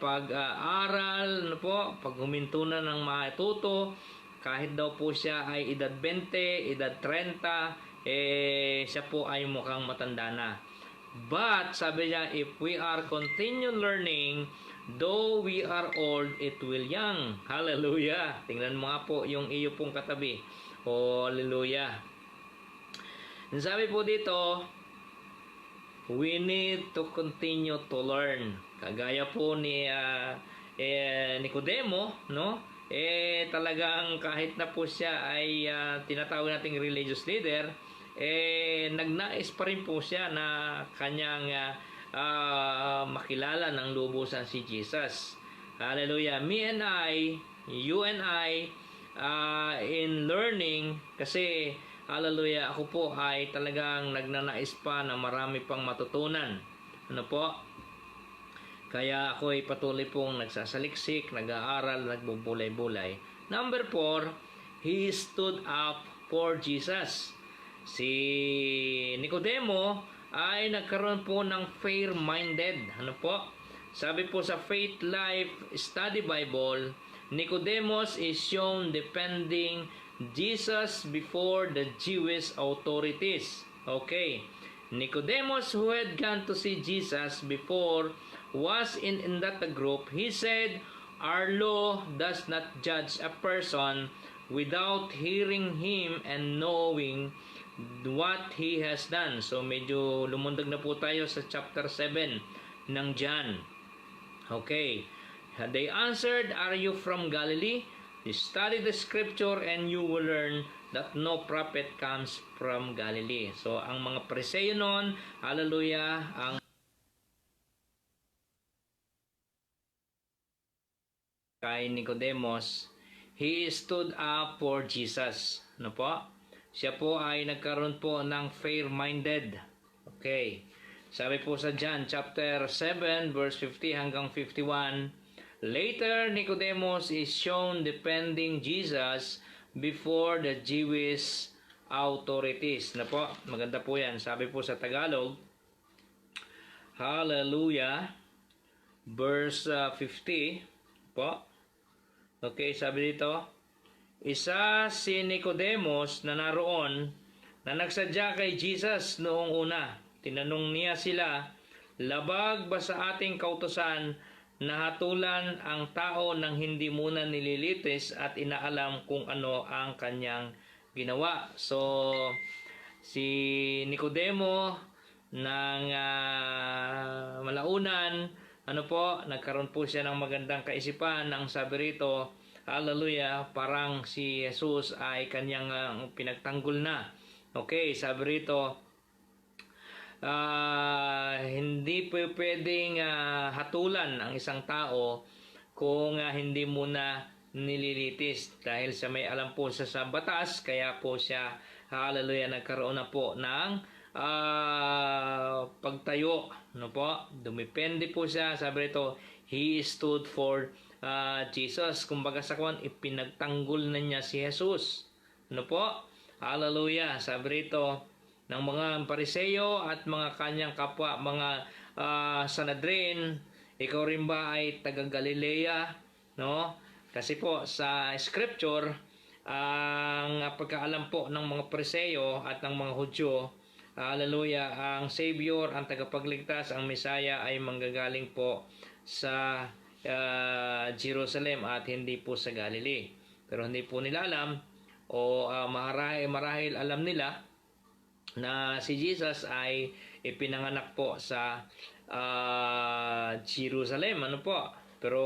pag-aaral, ano po, pag huminto na ng matuto, kahit daw po siya ay edad 20, edad 30, siya po ay mukhang matanda na. But, sabi niya, if we are continue learning, though we are old, it will young. Hallelujah! Tingnan mo nga po yung iyo pong katabi. Hallelujah! Sabi po dito, we need to continue to learn. Kagaya po ni Nicodemo, no? Talagang kahit na po siya ay tinatawag nating religious leader, nagnais pa rin po siya na kanyang makilala ng lubusan si Jesus. Hallelujah. Me and I, you and I, in learning, kasi hallelujah, ako po ay talagang nagnanais pa na marami pang matutunan. Ano po? Kaya ako ay patuloy pong nagsasaliksik, nag-aaral, nagbubulay-bulay. Number 4, he stood up for Jesus. Si Nicodemo ay nagkaroon po ng fair-minded. Ano po? Sabi po sa Faith Life Study Bible, Nicodemus is shown defending Jesus before the Jewish authorities. Okay. Nicodemus, who had gone to see Jesus before, was in that group. He said, our law does not judge a person without hearing him and knowing what he has done. So medyo lumundag na po tayo sa chapter 7 ng John. Okay. They answered, are you from Galilee? You study the scripture and you will learn that no prophet comes from Galilee. So ang mga Pariseo noon, hallelujah, ang kay Nicodemus, he stood up for Jesus. Ano po? Siya po ay nagkaroon po ng fair-minded. Okay. Sabi po sa John chapter 7 verse 50 hanggang 51, later Nicodemus is shown defending Jesus before the Jewish authorities. Na po, maganda po yan. Sabi po sa Tagalog, hallelujah, verse 50 po. Okay, sabi dito, isa si Nicodemus na naroon na nagsadya kay Jesus noong una. Tinanong niya sila, labag ba sa ating kautusan na hatulan ang tao nang hindi muna nililitis at inaalam kung ano ang kanyang ginawa? So, si Nicodemo ng malaunan, ano po, nagkaroon po siya ng magandang kaisipan. Ang sabi rito, hallelujah, parang si Jesus ay kanyang pinagtanggol na. Okay, sabi rito, hindi po pwedeng hatulan ang isang tao kung hindi muna nililitis. Dahil sa may alam po siya sa batas, kaya po siya, hallelujah, nagkaroon na po ng pagtayo. Ano po? Dumipende po siya. Sabi rito, he stood for Jesus. Kumbaga sa kwan, ipinagtanggol na niya si Jesus. Ano po? Hallelujah. Sabi rito, ng mga Pariseo at mga kanyang kapwa, mga Sanhedrin, ikaw rin ba ay taga Galilea? No? Kasi po sa scripture, ang pagkaalam po ng mga Pariseo at ng mga Hudyo, hallelujah, ang Savior, ang tagapagligtas, ang Messiah ay manggagaling po sa Jerusalem at hindi po sa Galilee. Pero hindi po nila alam o marahil alam nila na si Jesus ay ipinanganak po sa Jerusalem. Ano po? Pero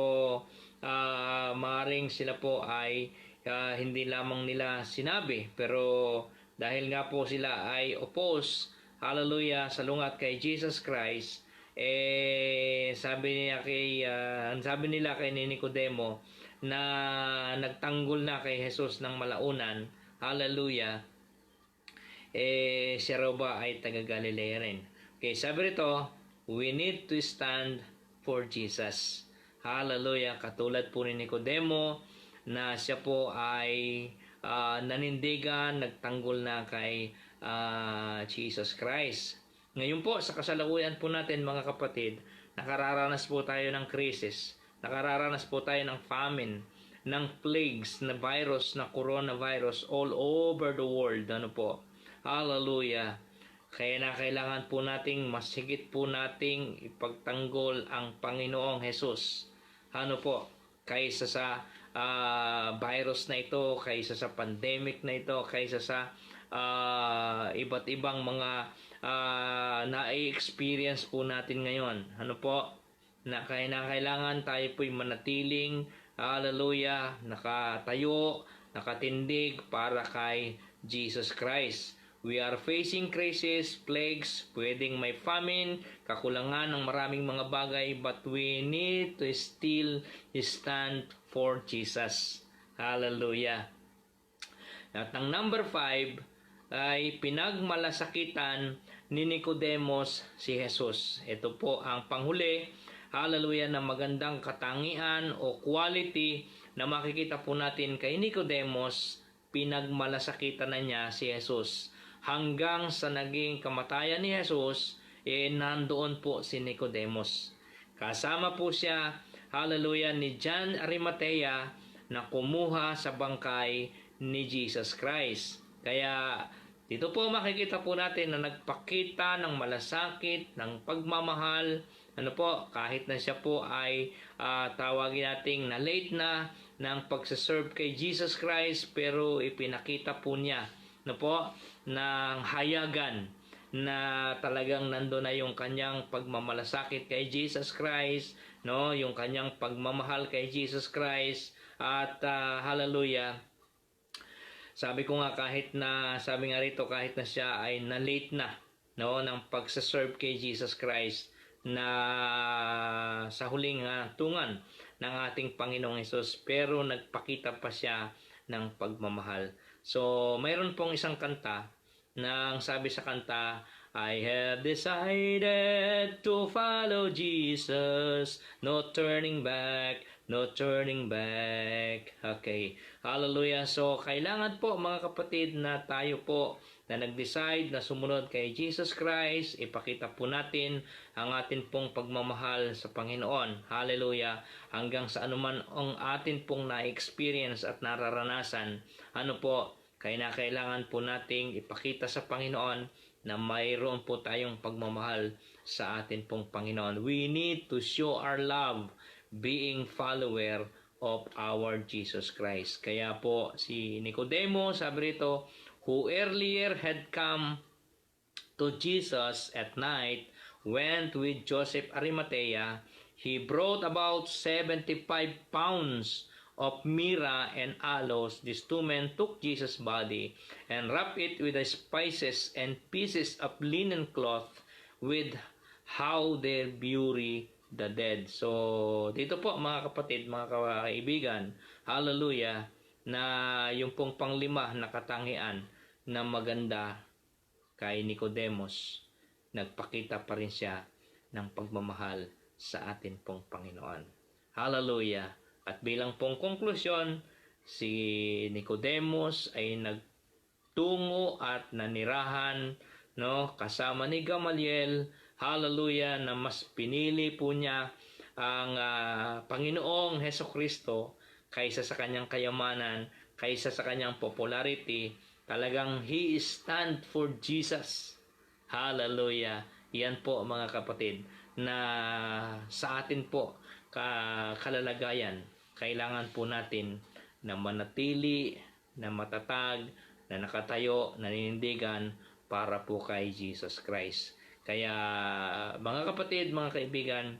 maaaring sila po ay hindi lamang nila sinabi. Pero dahil nga po sila ay oppose, hallelujah, salungat kay Jesus Christ, sabi nila kay Nicodemo na nagtanggol na kay Jesus ng malaunan, hallelujah, siya raw ba ay taga Galilea rin. Okay, sabi rito, we need to stand for Jesus. Hallelujah, katulad po ni Nicodemo na siya po ay nanindigan, nagtanggol na kay Jesus Christ. Ngayon po, sa kasalukuyan po natin mga kapatid, nakararanas po tayo ng crisis, nakararanas po tayo ng famine, ng plagues, na virus, na coronavirus all over the world. Ano po? Hallelujah. Kaya na kailangan po nating mas higit po nating ipagtanggol ang Panginoong Jesus. Ano po? Kaysa sa virus na ito, kaysa sa pandemic na ito, kaysa sa iba't ibang mga na-experience po natin ngayon. Ano po? Na kailangan tayo po'y manatiling, hallelujah, nakatayo, nakatindig para kay Jesus Christ. We are facing crisis, plagues, pwedeng may famine, kakulangan ng maraming mga bagay, but we need to still stand for Jesus. Hallelujah. At ang number 5 ay pinagmalasakitan ni Nicodemus si Jesus. Ito po ang panghuli. hallelujah, na magandang katangian o quality na makikita po natin kay Nicodemus, pinagmalasakitan na niya si Jesus. Hanggang sa naging kamatayan ni Jesus, nandoon po si Nicodemus. Kasama po siya, hallelujah, ni John Arimatea na kumuha sa bangkay ni Jesus Christ. Kaya dito po makikita po natin na nagpakita ng malasakit, ng pagmamahal, kahit na siya po ay tawagin nating na late na ng pagsaserve kay Jesus Christ, pero ipinakita po niya ng hayagan na talagang nandoon na yung kanyang pagmamalasakit kay Jesus Christ, yung kanyang pagmamahal kay Jesus Christ, at hallelujah, sabi ko nga sabi nga rito, kahit na siya ay na-late na ng pagsaserve kay Jesus Christ, na sa huling tungan ng ating Panginoong Hesus, pero nagpakita pa siya ng pagmamahal. So, mayroon pong isang kanta na sabi sa kanta, I have decided to follow Jesus, no turning back, no turning back. Okay, hallelujah. So, kailangan po mga kapatid na tayo po na nag-decide na sumunod kay Jesus Christ, ipakita po natin ang atin pong pagmamahal sa Panginoon. Hallelujah. Hanggang sa anuman ang atin pong na-experience at nararanasan, kailangan po nating ipakita sa Panginoon na mayroon po tayong pagmamahal sa atin pong Panginoon. We need to show our love being follower of our Jesus Christ. Kaya po si Nicodemus, sabi rito, who earlier had come to Jesus at night, went with Joseph Arimathea. He brought about 75 pounds of myrrh and aloes. These two men took Jesus' body and wrapped it with the spices and pieces of linen cloth, with how they bury the dead. So, dito po mga kapatid, mga kaibigan, hallelujah, na yung pong panglima na katangian na maganda kay Nicodemus, nagpakita pa rin siya ng pagmamahal sa atin pong Panginoon. Hallelujah. At bilang pong konklusyon, si Nicodemus ay nagtungo at nanirahan kasama ni Gamaliel, hallelujah, na mas pinili po niya ang Panginoong Hesukristo kaysa sa kanyang kayamanan, kaysa sa kanyang popularity. Talagang he stand for Jesus. Hallelujah. Yan po mga kapatid, na sa atin po kalalagayan, kailangan po natin na manatili, na matatag, na nakatayo, naninindigan para po kay Jesus Christ. Kaya mga kapatid, mga kaibigan,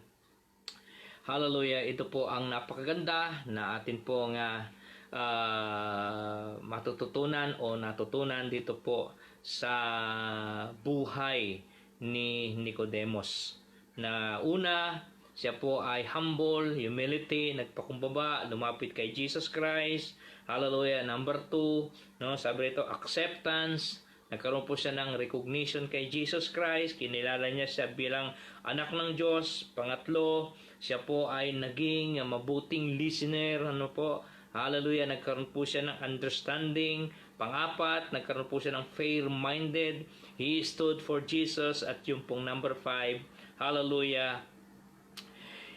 hallelujah, ito po ang napakaganda na atin po matututunan o natutunan dito po sa buhay ni Nicodemus. Na una, siya po ay humble, humility, nagpakumbaba, lumapit kay Jesus Christ. Hallelujah. Number 2, sabi rito, acceptance. Nagkaroon po siya ng recognition kay Jesus Christ. Kinilala niya siya bilang anak ng Diyos. Pangatlo, siya po ay naging mabuting listener. Hallelujah. Nagkaroon po siya ng understanding. Pang-apat, nagkaroon po siya ng fair-minded. He stood for Jesus. At yung pong number 5, hallelujah,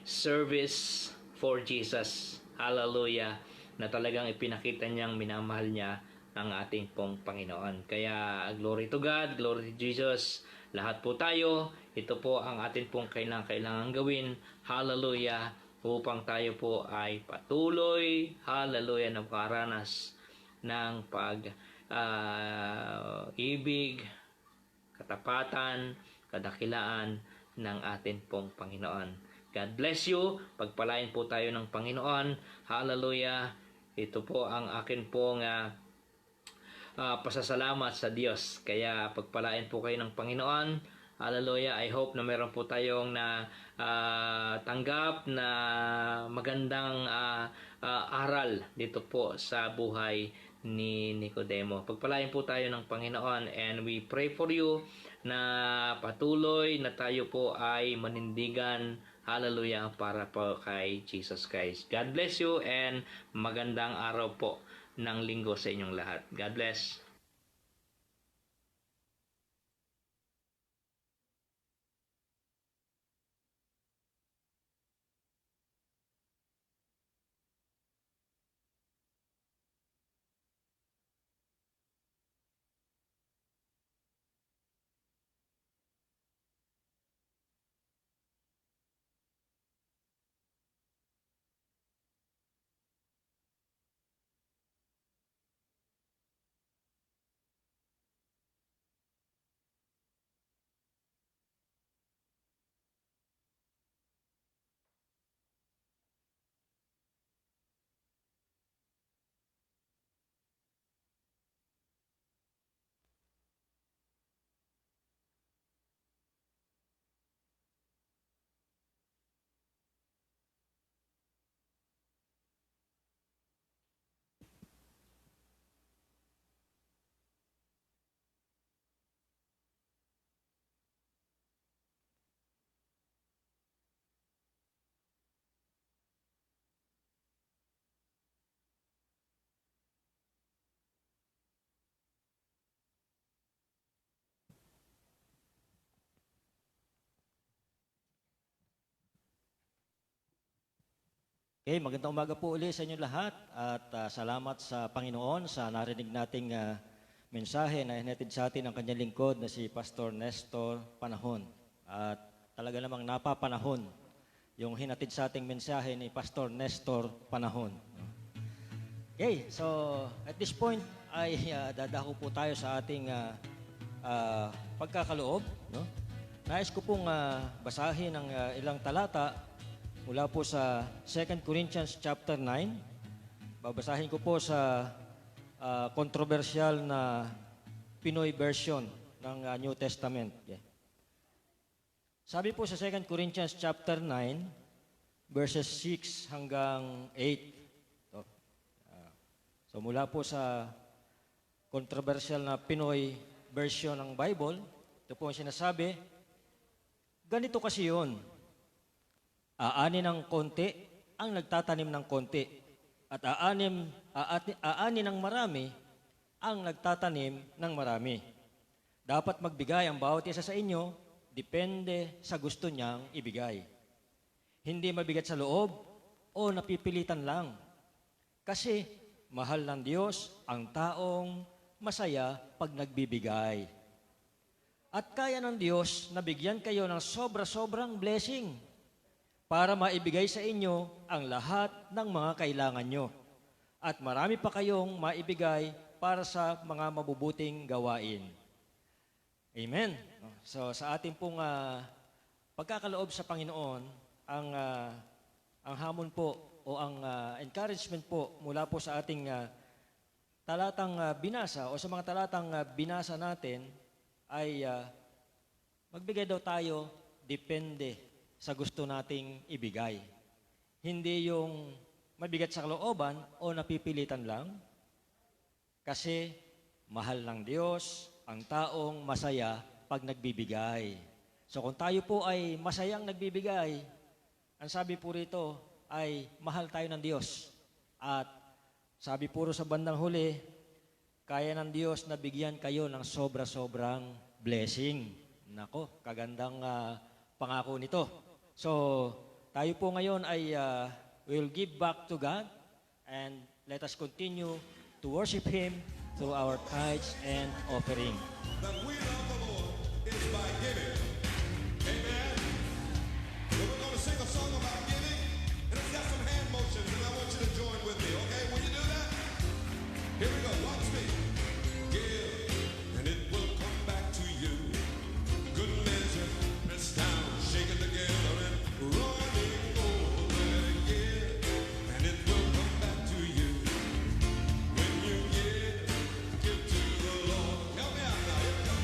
service for Jesus. Hallelujah. Na talagang ipinakita niyang minamahal niya ang ating pong Panginoon. Kaya glory to God, glory to Jesus. Lahat po tayo, ito po ang ating pong kailangan gawin. Hallelujah. Upang tayo po ay patuloy, hallelujah, na makaranas ng ibig, katapatan, kadakilaan ng ating pong Panginoon. God bless you. Pagpalain po tayo ng Panginoon. Hallelujah. Ito po ang akin pong pasasalamat sa Diyos. Kaya pagpalain po kayo ng Panginoon. Hallelujah. I hope na meron po tayong tanggap na magandang aral dito po sa buhay ni Nicodemo. Pagpalain po tayo ng Panginoon, and we pray for you na patuloy na tayo po ay manindigan Hallelujah para po kay Jesus Christ. God bless you and magandang araw po ng linggo sa inyong lahat. God bless. Okay, magandang umaga po uli sa inyo lahat at salamat sa Panginoon sa narinig nating mensahe na hinatid sa atin ng kanyang lingkod na si Pastor Nestor Panahon. At talaga namang napapanahon yung hinatid sa ating mensahe ni Pastor Nestor Panahon. Okay, so at this point ay dadako po tayo sa ating pagkakaloob. No? Nais ko pong basahin ang ilang talata mula po sa 2 Corinthians chapter 9. Babasahin ko po sa controversial na Pinoy version ng New Testament. Okay. Sabi po sa 2 Corinthians chapter 9, verses 6 hanggang 8. So mula po sa controversial na Pinoy version ng Bible, ito po ang sinasabi, ganito kasi yun. Aani ng konti ang nagtatanim ng konti at aani ng marami ang nagtatanim ng marami. Dapat magbigay ang bawat isa sa inyo, depende sa gusto niyang ibigay. Hindi mabigat sa loob o napipilitan lang. Kasi mahal ng Diyos ang taong masaya pag nagbibigay. At kaya ng Diyos na bigyan kayo ng sobra-sobrang blessing para maibigay sa inyo ang lahat ng mga kailangan nyo. At marami pa kayong maibigay para sa mga mabubuting gawain. Amen. So sa ating pong pagkakaloob sa Panginoon, ang hamon po o ang encouragement po mula po sa ating talatang binasa o sa mga talatang binasa natin ay magbigay daw tayo depende sa gusto nating ibigay. Hindi yung mabigat sa kalooban o napipilitan lang. Kasi mahal ng Diyos ang taong masaya pag nagbibigay. So kung tayo po ay masayang nagbibigay, ang sabi po rito ay mahal tayo ng Diyos. At sabi puro sa bandang huli, kaya ng Diyos na bigyan kayo ng sobra-sobrang blessing. Nako, kagandang pangako nito. So, tayo po ngayon ay will give back to God and let us continue to worship Him through our tithes and offering. The will of the Lord is by giving. Amen. So we're going to sing a song about giving, and it's got some hand motions, and I want you to join with me, okay? Will you do that? Here we go. Watch me. Give, and it will come back to you. Good measure, pressed down, shaken together, and running over. Give, and it will come back to you. When you give to the Lord. Help me out now. Here we go.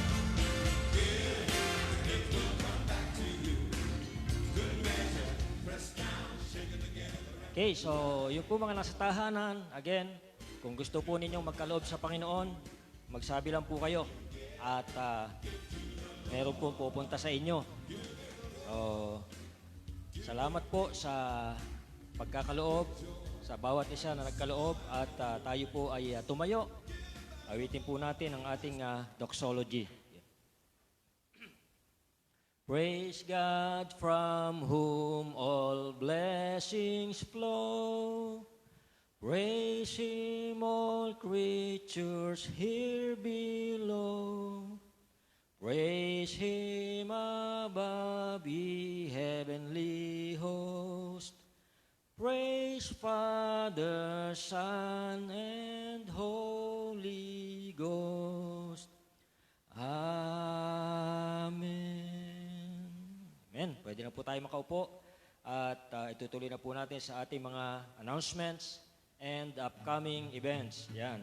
Give, and it will come back to you. Good measure, pressed down, shaken together. Okay, so yung po mga nasa tahanan, again, kung gusto po ninyong magkaloob sa Panginoon, magsabi lang po kayo at meron po pupunta sa inyo. So, salamat po sa pagkakaloob, sa bawat isa na nagkaloob at tayo po ay tumayo. Awitin po natin ang ating doxology. Praise God from whom all blessings flow. Praise Him, all creatures here below. Praise Him above, ye heavenly host. Praise Father, Son, and Holy Ghost. Amen. Amen. Pwede na po tayo makaupo at itutuloy na po natin sa ating mga announcements and upcoming events. Yan.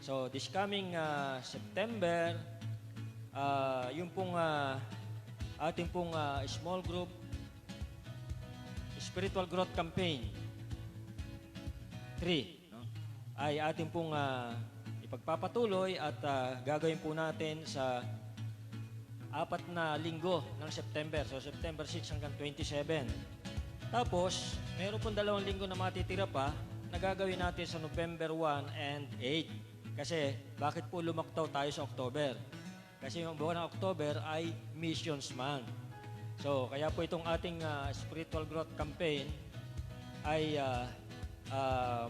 So, this coming September, yung pong ating pong small group Spiritual Growth Campaign 3, no? Ay ating pong ipagpapatuloy at gagawin po natin sa 4 na linggo ng September. So, September 6 hanggang 27. Tapos, meron pong 2 linggo na matitira pa na gagawin natin sa November 1 and 8. Kasi, bakit po lumaktaw tayo sa October? Kasi yung buwan ng October ay Missions Month. So, kaya po itong ating Spiritual Growth Campaign ay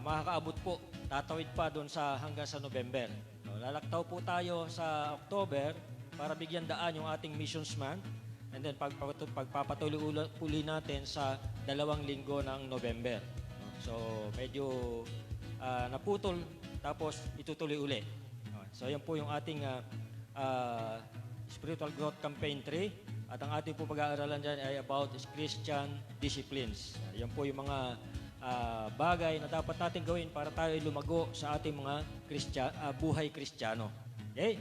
makakaabot po, tatawid pa doon sa hanggang sa November. So, lalaktaw po tayo sa October para bigyan daan yung ating Missions Month and then pagpapatuloy uli natin sa 2 linggo ng November. So, medyo naputol tapos itutuloy uli. So, yan po yung ating Spiritual Growth Campaign 3. At ang ating po pag-aaralan dyan ay about Christian disciplines. Yan po yung mga bagay na dapat natin gawin para tayo lumago sa ating mga buhay Kristiyano. Okay?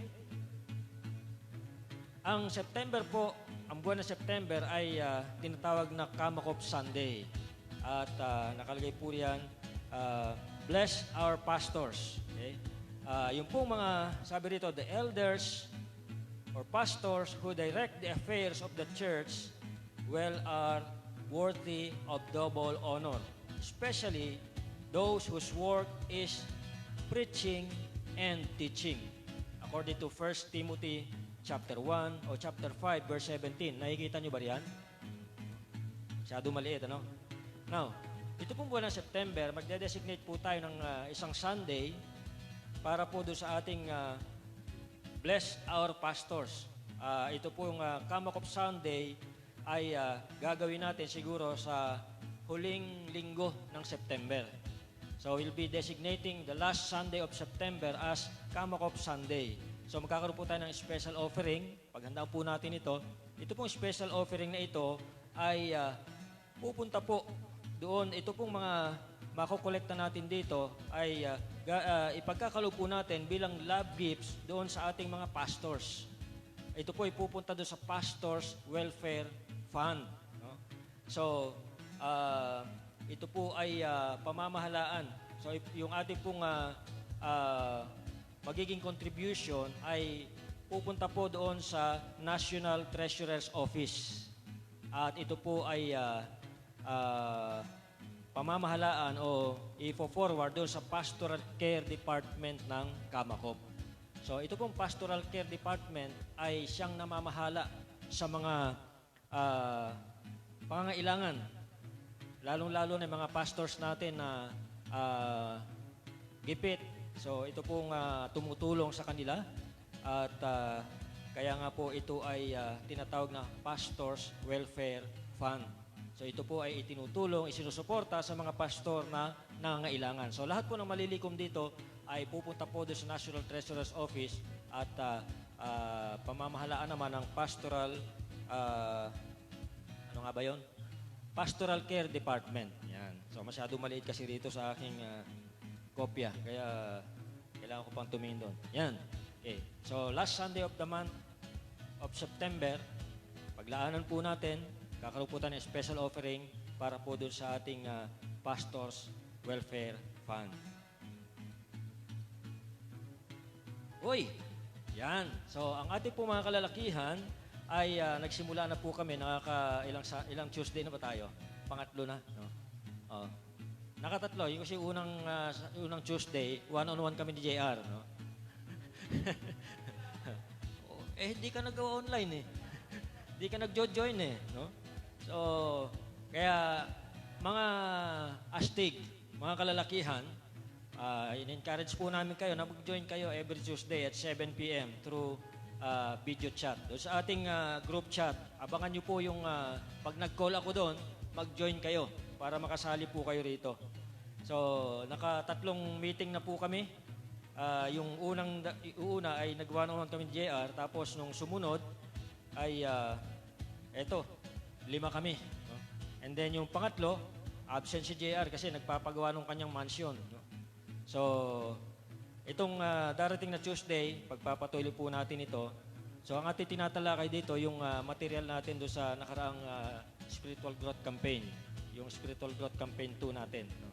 Ang September po, ang buwan ng September ay tinatawag na Kamakop Sunday. At nakalagay po yan, bless our pastors. Okay? Yung pong mga, sabi rito, the elders or pastors who direct the affairs of the church are worthy of double honor, especially those whose work is preaching and teaching. According to 1 Timothy chapter 1 o chapter 5 verse 17. Nakikita nyo ba riyan? Masyado maliit, ano? Now, ito pong buwan ng September, magde-designate po tayo ng isang Sunday para po doon sa ating bless our pastors. Ito po yung Kamakop Sunday ay gagawin natin siguro sa huling linggo ng September. So we'll be designating the last Sunday of September as Kamakop Sunday. So magkakaroon po tayo ng special offering. Paghandaan po natin ito. Ito pong special offering na ito ay pupunta po doon. Ito pong mga makukolekta natin dito ay ipagkakaloob po natin bilang love gifts doon sa ating mga pastors. Ito po ay pupunta doon sa Pastors Welfare Fund. No? So, ito po ay pamamahalaan. So, yung ating pong magiging contribution ay pupunta po doon sa National Treasurer's Office. At ito po ay pamamahalaan o i-forward doon sa Pastoral Care Department ng Kamakop. So ito pong Pastoral Care Department ay siyang namamahala sa mga pangangailangan, lalong-lalo na mga pastors natin na gipit. So ito pong tumutulong sa kanila at kaya nga po ito ay tinatawag na Pastors Welfare Fund. So ito po ay itinutulong, isinusuporta sa mga pastor na nangangailangan. So lahat po ng malilikom dito ay pupunta po doon sa National Treasurer's Office at pamamahalaan naman ng Pastoral, ano nga ba yun? Pastoral Care Department. Yan. So masyado maliit kasi rito sa aking kopya. Kaya kailangan ko pang tumingin doon. Yan. Okay. So last Sunday of the month of September, paglaanan po natin, kakaroon po tayo ng special offering para po doon sa ating Pastors Welfare Fund. Uy! Yan. So, ang ating po mga kalalakihan ay nagsimula na po kami. Ilang Tuesday na ba tayo? pangatlo na. No? Oh. Nakatatlo. Yung kasi unang Tuesday, one-on-one kami ni JR. No? Hindi ka nagawa online eh. Hindi ka nag-join eh. No? So, kaya mga astig, mga kalalakihan, in-encourage po namin kayo na mag-join kayo every Tuesday at 7 p.m. through video chat. Doon sa ating group chat, abangan nyo po yung pag nag-call ako doon, mag-join kayo para makasali po kayo rito. So, nakatatlong meeting na po kami. Yung una ay nag-one-on-one kami ni JR, tapos nung sumunod ay eto, 5 kami. No? And then yung pangatlo, absent si JR kasi nagpapagawa ng kanyang mansion. No? So, itong darating na Tuesday, pagpapatuloy po natin ito. So, ang ating tinatalakay dito, yung material natin doon sa nakaraang Spiritual Growth Campaign. Yung Spiritual Growth Campaign 2 natin. No?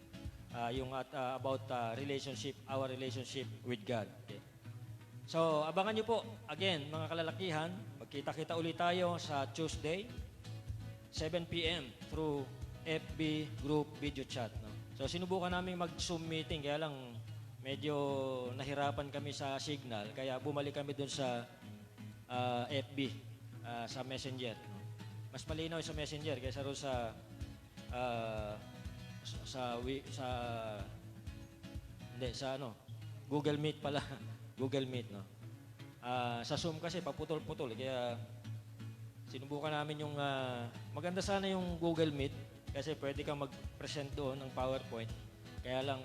Yung about relationship, our relationship with God. Okay. So, abangan nyo po, again, mga kalalakihan, magkita-kita ulit tayo sa Tuesday, 7 p.m. through FB group video chat. No? So, sinubukan namin mag-Zoom meeting, kaya lang medyo nahirapan kami sa signal, kaya bumalik kami dun sa FB, sa Messenger. No? Mas malinaw sa Messenger kaysa rin sa Google Meet pala. Google Meet, no. Sa Zoom kasi paputol-putol kaya sinubukan namin yung maganda sana yung Google Meet kasi pwede kang mag-present doon ng PowerPoint. Kaya lang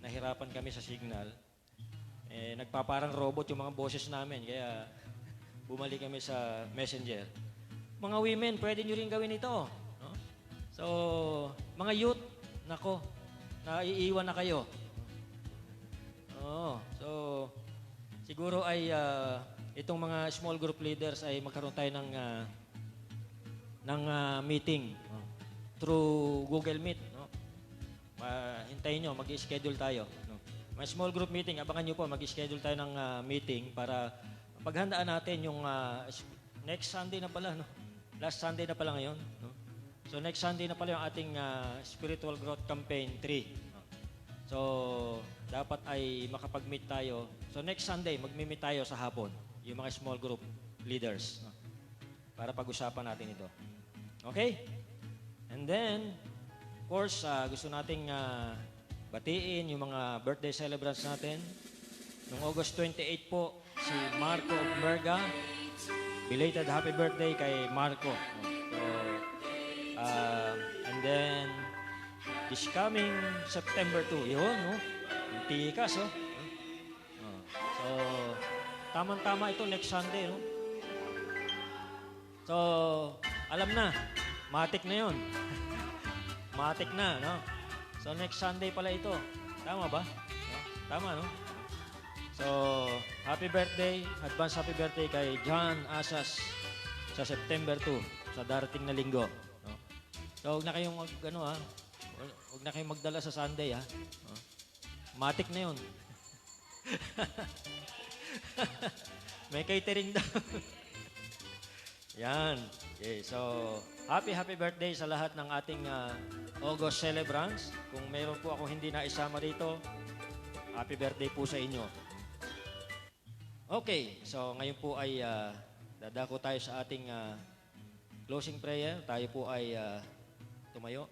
nahirapan kami sa signal. Nagpaparang robot yung mga boses namin kaya bumalik kami sa Messenger. Mga women, pwede nyo rin gawin ito. No? So, mga youth, nako, naiiwan na kayo. So, siguro ay itong mga small group leaders ay magkaroon tayo ng meeting through Google Meet. No? Hintayin nyo, mag-schedule tayo. No? May small group meeting, abangan nyo po, mag-schedule tayo ng meeting para paghandaan natin yung next Sunday na pala. No? Last Sunday na pala ngayon. No? So next Sunday na pala yung ating Spiritual Growth Campaign 3. No? So dapat ay makapag-meet tayo. So next Sunday, mag-meet tayo sa hapon. Yung mga small group leaders. No? Para pag-usapan natin ito. Okay? And then, of course, gusto nating batiin yung mga birthday celebrants natin. Noong August 28 po, si Marco of Merga. Belated happy birthday kay Marco. So, and then, this coming September 2, yun, no? Yung tikas, oh. So, tamang-tama ito next Sunday, no? So, alam na, matik na yun. Matik na, no? So, next Sunday pala ito. Tama ba? No? Tama, no? So, happy birthday, advance happy birthday kay John Asas sa September 2, sa darating na linggo. No? So, huwag na kayong huwag na kayong magdala sa Sunday, ha? No? Matik na yun. May catering daw. Yan. Okay, so, happy birthday sa lahat ng ating August celebrants. Kung mayroon po ako hindi na isama dito, happy birthday po sa inyo. Okay, so ngayon po ay dadako tayo sa ating closing prayer. Tayo po ay tumayo.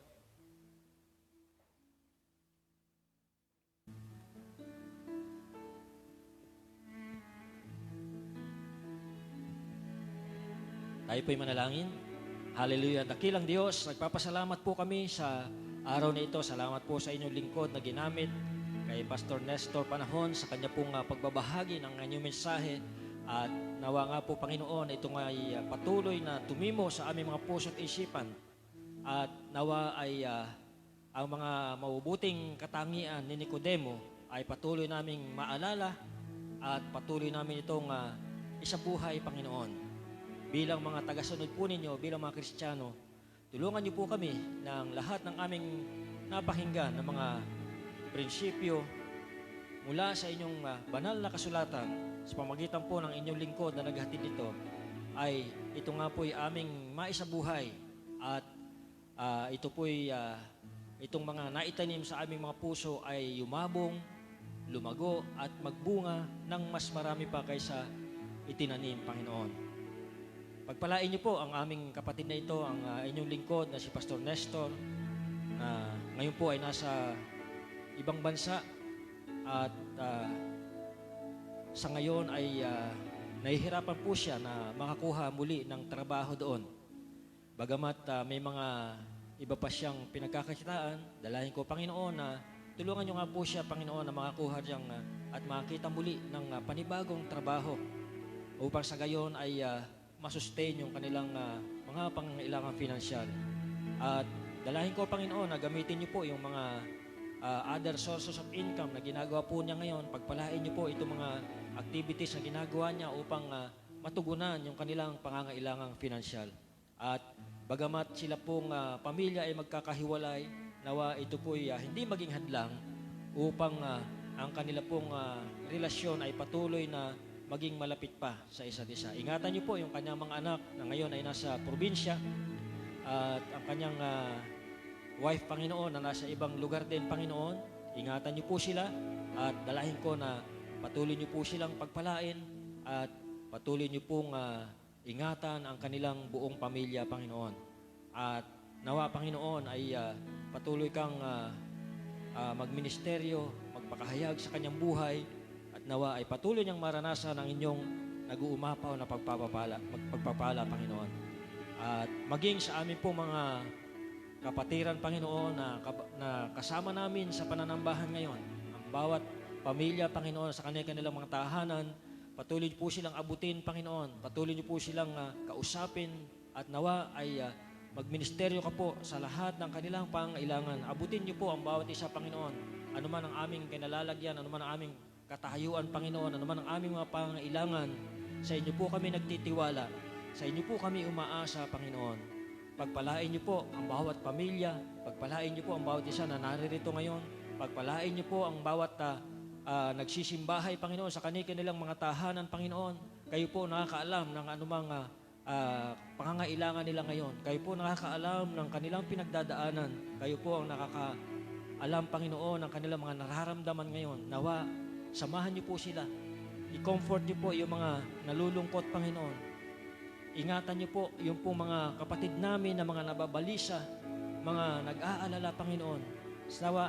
Tayo po ay manalangin. Hallelujah. Dakilang Diyos, nagpapasalamat po kami sa araw na ito. Salamat po sa inyong lingkod na ginamit kay Pastor Nestor Panahon sa kanya pong pagbabahagi ng inyong mensahe. At nawa nga po, Panginoon, ito ay patuloy na tumimo sa aming mga puso at isipan. At nawa ay ang mga mabubuting katangian ni Nicodemo ay patuloy naming maalala at patuloy namin itong isabuhay, Panginoon. Bilang mga tagasunod po ninyo, bilang mga Kristiyano, tulungan niyo po kami ng lahat ng aming napakinggan ng mga prinsipyo mula sa inyong banal na kasulatan sa pamagitan po ng inyong lingkod na naghatid nito ay ito nga po ay aming maisabuhay at ito po'y itong mga naitanim sa aming mga puso ay yumabong, lumago at magbunga ng mas marami pa kaysa itinanim, Panginoon. Pagpalain niyo po ang aming kapatid na ito, ang inyong lingkod na si Pastor Nestor, na ngayon po ay nasa ibang bansa at sa ngayon ay nahihirapan po siya na makakuha muli ng trabaho doon. Bagamat may mga iba pa siyang pinagkakakitaan, dalahin ko, Panginoon, na tulungan niyo nga po siya, Panginoon, na makakuha siyang at makita muli ng panibagong trabaho upang sa gayon ay masustain yung kanilang mga pangangailangan finansyal. At dalahin ko, Panginoon, na gamitin niyo po yung mga other sources of income na ginagawa po niya ngayon. Pagpalain niyo po itong mga activities na ginagawa niya upang matugunan yung kanilang pangangailangang finansyal. At bagamat sila pong pamilya ay magkakahiwalay, nawa ito po'y hindi maging hadlang upang ang kanila pong relasyon ay patuloy na maging malapit pa sa isa't isa. Ingatan niyo po yung kanyang mga anak na ngayon ay nasa probinsya at ang kanyang wife, Panginoon, na nasa ibang lugar din, Panginoon. Ingatan niyo po sila at dalahin ko na patuloy niyo po silang pagpalain at patuloy niyo pong ingatan ang kanilang buong pamilya, Panginoon. At nawa, Panginoon, ay patuloy kang magministeryo, magpakahayag sa kanyang buhay, at nawa ay patuloy niyang maranasan ang inyong nag-uumapaw na pagpapala, Panginoon. At maging sa amin po mga kapatiran, Panginoon, na kasama namin sa pananambahan ngayon, ang bawat pamilya, Panginoon, sa kanilang mga tahanan, patuloy niyo po silang abutin, Panginoon. Patuloy niyo po silang kausapin at nawa ay magministeryo ka po sa lahat ng kanilang pangailangan. Abutin niyo po ang bawat isa, Panginoon. Ano man ang aming kinalalagyan, ano man ang aming katahayuan, Panginoon, ano man ang aming mga pangailangan, sa inyo po kami nagtitiwala. Sa inyo po kami umaasa, Panginoon. Pagpalain niyo po ang bawat pamilya. Pagpalain niyo po ang bawat isa na naririto ngayon. Pagpalain niyo po ang bawat nagsisimbahay, Panginoon, sa kanilang mga tahanan, Panginoon. Kayo po nakakaalam ng anumang pangangailangan nila ngayon. Kayo po nakakaalam ng kanilang pinagdadaanan. Kayo po ang nakakaalam, Panginoon, ng kanilang mga nararamdaman ngayon. Nawa, samahan niyo po sila. I-comfort niyo po yung mga nalulungkot, Panginoon. Ingatan niyo po yung po mga kapatid namin na mga nababalisa, mga nag-aalala, Panginoon.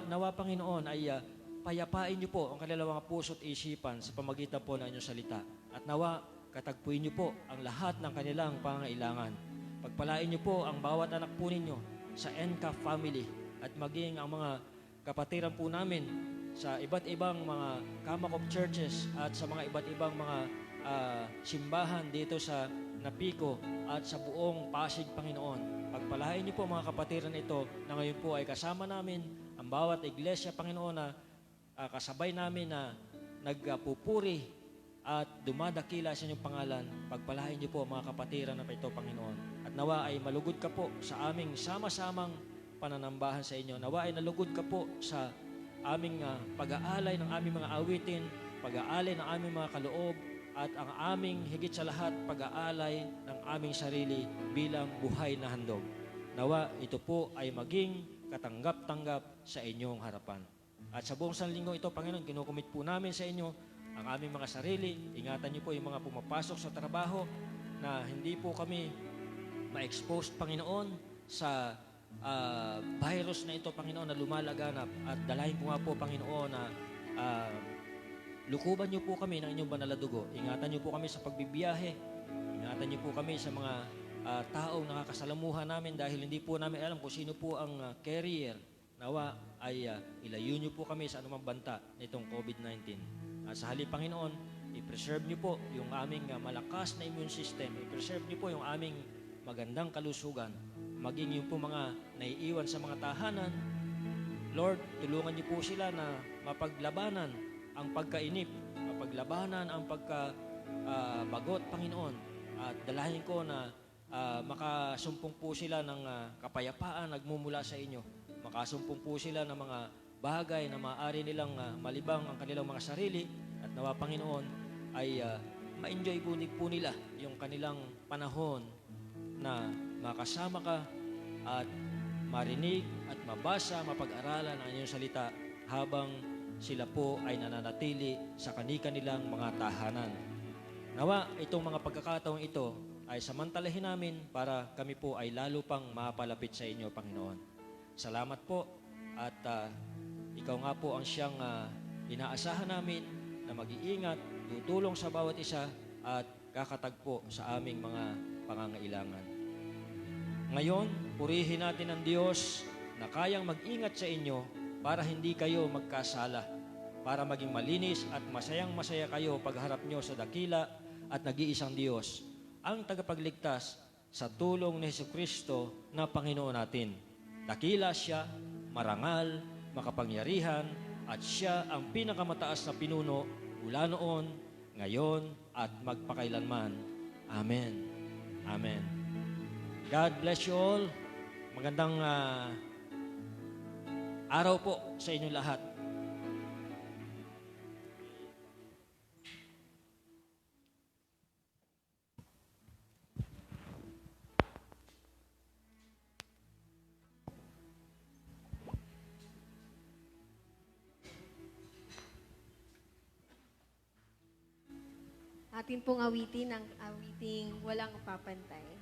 Nawa, Panginoon, ay payapain niyo po ang kanilang mga puso at isipan sa pamagitan po ng inyong salita. At nawa, katagpuin niyo po ang lahat ng kanilang pangailangan. Pagpalain niyo po ang bawat anak po ninyo sa NCAF family at maging ang mga kapatiran po namin sa iba't ibang mga Kamak of Churches at sa mga iba't ibang mga simbahan dito sa Napico at sa buong Pasig, Panginoon. Pagpalain niyo po mga kapatiran ito na ngayon po ay kasama namin ang bawat iglesia, Panginoon, na kasabay namin na nagpupuri at dumadakila sa inyong pangalan. Pagpalain niyo po mga kapatiran na ito, Panginoon. At nawa ay malugod ka po sa aming sama-samang pananambahan sa inyo. Nawa ay nalugod ka po sa aming pag-aalay ng aming mga awitin, pag-aalay ng aming mga kaloob, at ang aming higit sa lahat pag-aalay ng aming sarili bilang buhay na handog. Nawa ito po ay maging katanggap-tanggap sa inyong harapan. At sa buong sanlinggo ito, Panginoon, kinukumit po namin sa inyo ang aming mga sarili. Ingatan niyo po yung mga pumapasok sa trabaho na hindi po kami ma-expose, Panginoon, sa virus na ito, Panginoon, na lumalaganap. At dalahin ko nga po, Panginoon, na lukuban niyo po kami ng inyong banal na dugo. Ingatan niyo po kami sa pagbibiyahe. Ingatan niyo po kami sa mga taong nakakasalamuhan namin dahil hindi po namin alam kung sino po ang carrier. Nawa ay ilayo niyo po kami sa anumang banta nitong COVID-19. Sa halip, Panginoon, i-preserve niyo po yung aming malakas na immune system. I-preserve niyo po yung aming magandang kalusugan. Maging yung po mga naiiwan sa mga tahanan. Lord, tulungan niyo po sila na mapaglabanan ang pagkainip, mapaglabanan ang pagkabagot, Panginoon. At dalahin ko na makasumpong po sila ng kapayapaan nagmumula sa inyo. Makasumpong po sila ng mga bagay na maaari nilang malibang ang kanilang mga sarili. At nawa, Panginoon, ay ma-enjoy po nila yung kanilang panahon na makasama ka at marinig at mabasa, mapag-aralan ang inyong salita habang sila po ay nananatili sa kani-kanilang mga tahanan. Nawa, itong mga pagkakataong ito ay samantalahin namin para kami po ay lalo pang mapalapit sa inyo, Panginoon. Salamat po at ikaw nga po ang siyang inaasahan namin na mag-iingat, tutulong sa bawat isa at kakatagpo sa aming mga pangangailangan. Ngayon, purihin natin ang Diyos na kayang mag-ingat sa inyo para hindi kayo magkasala, para maging malinis at masayang-masaya kayo pagharap nyo sa dakila at nag-iisang Diyos, ang tagapagligtas sa tulong ni Jesucristo na Panginoon natin. Dakila siya, marangal, makapangyarihan, at siya ang pinakamataas na pinuno mula noon, ngayon, at magpakailanman. Amen. Amen. God bless you all. Magandang araw po sa inyo lahat. Atin pong awitin ang awiting walang papantay.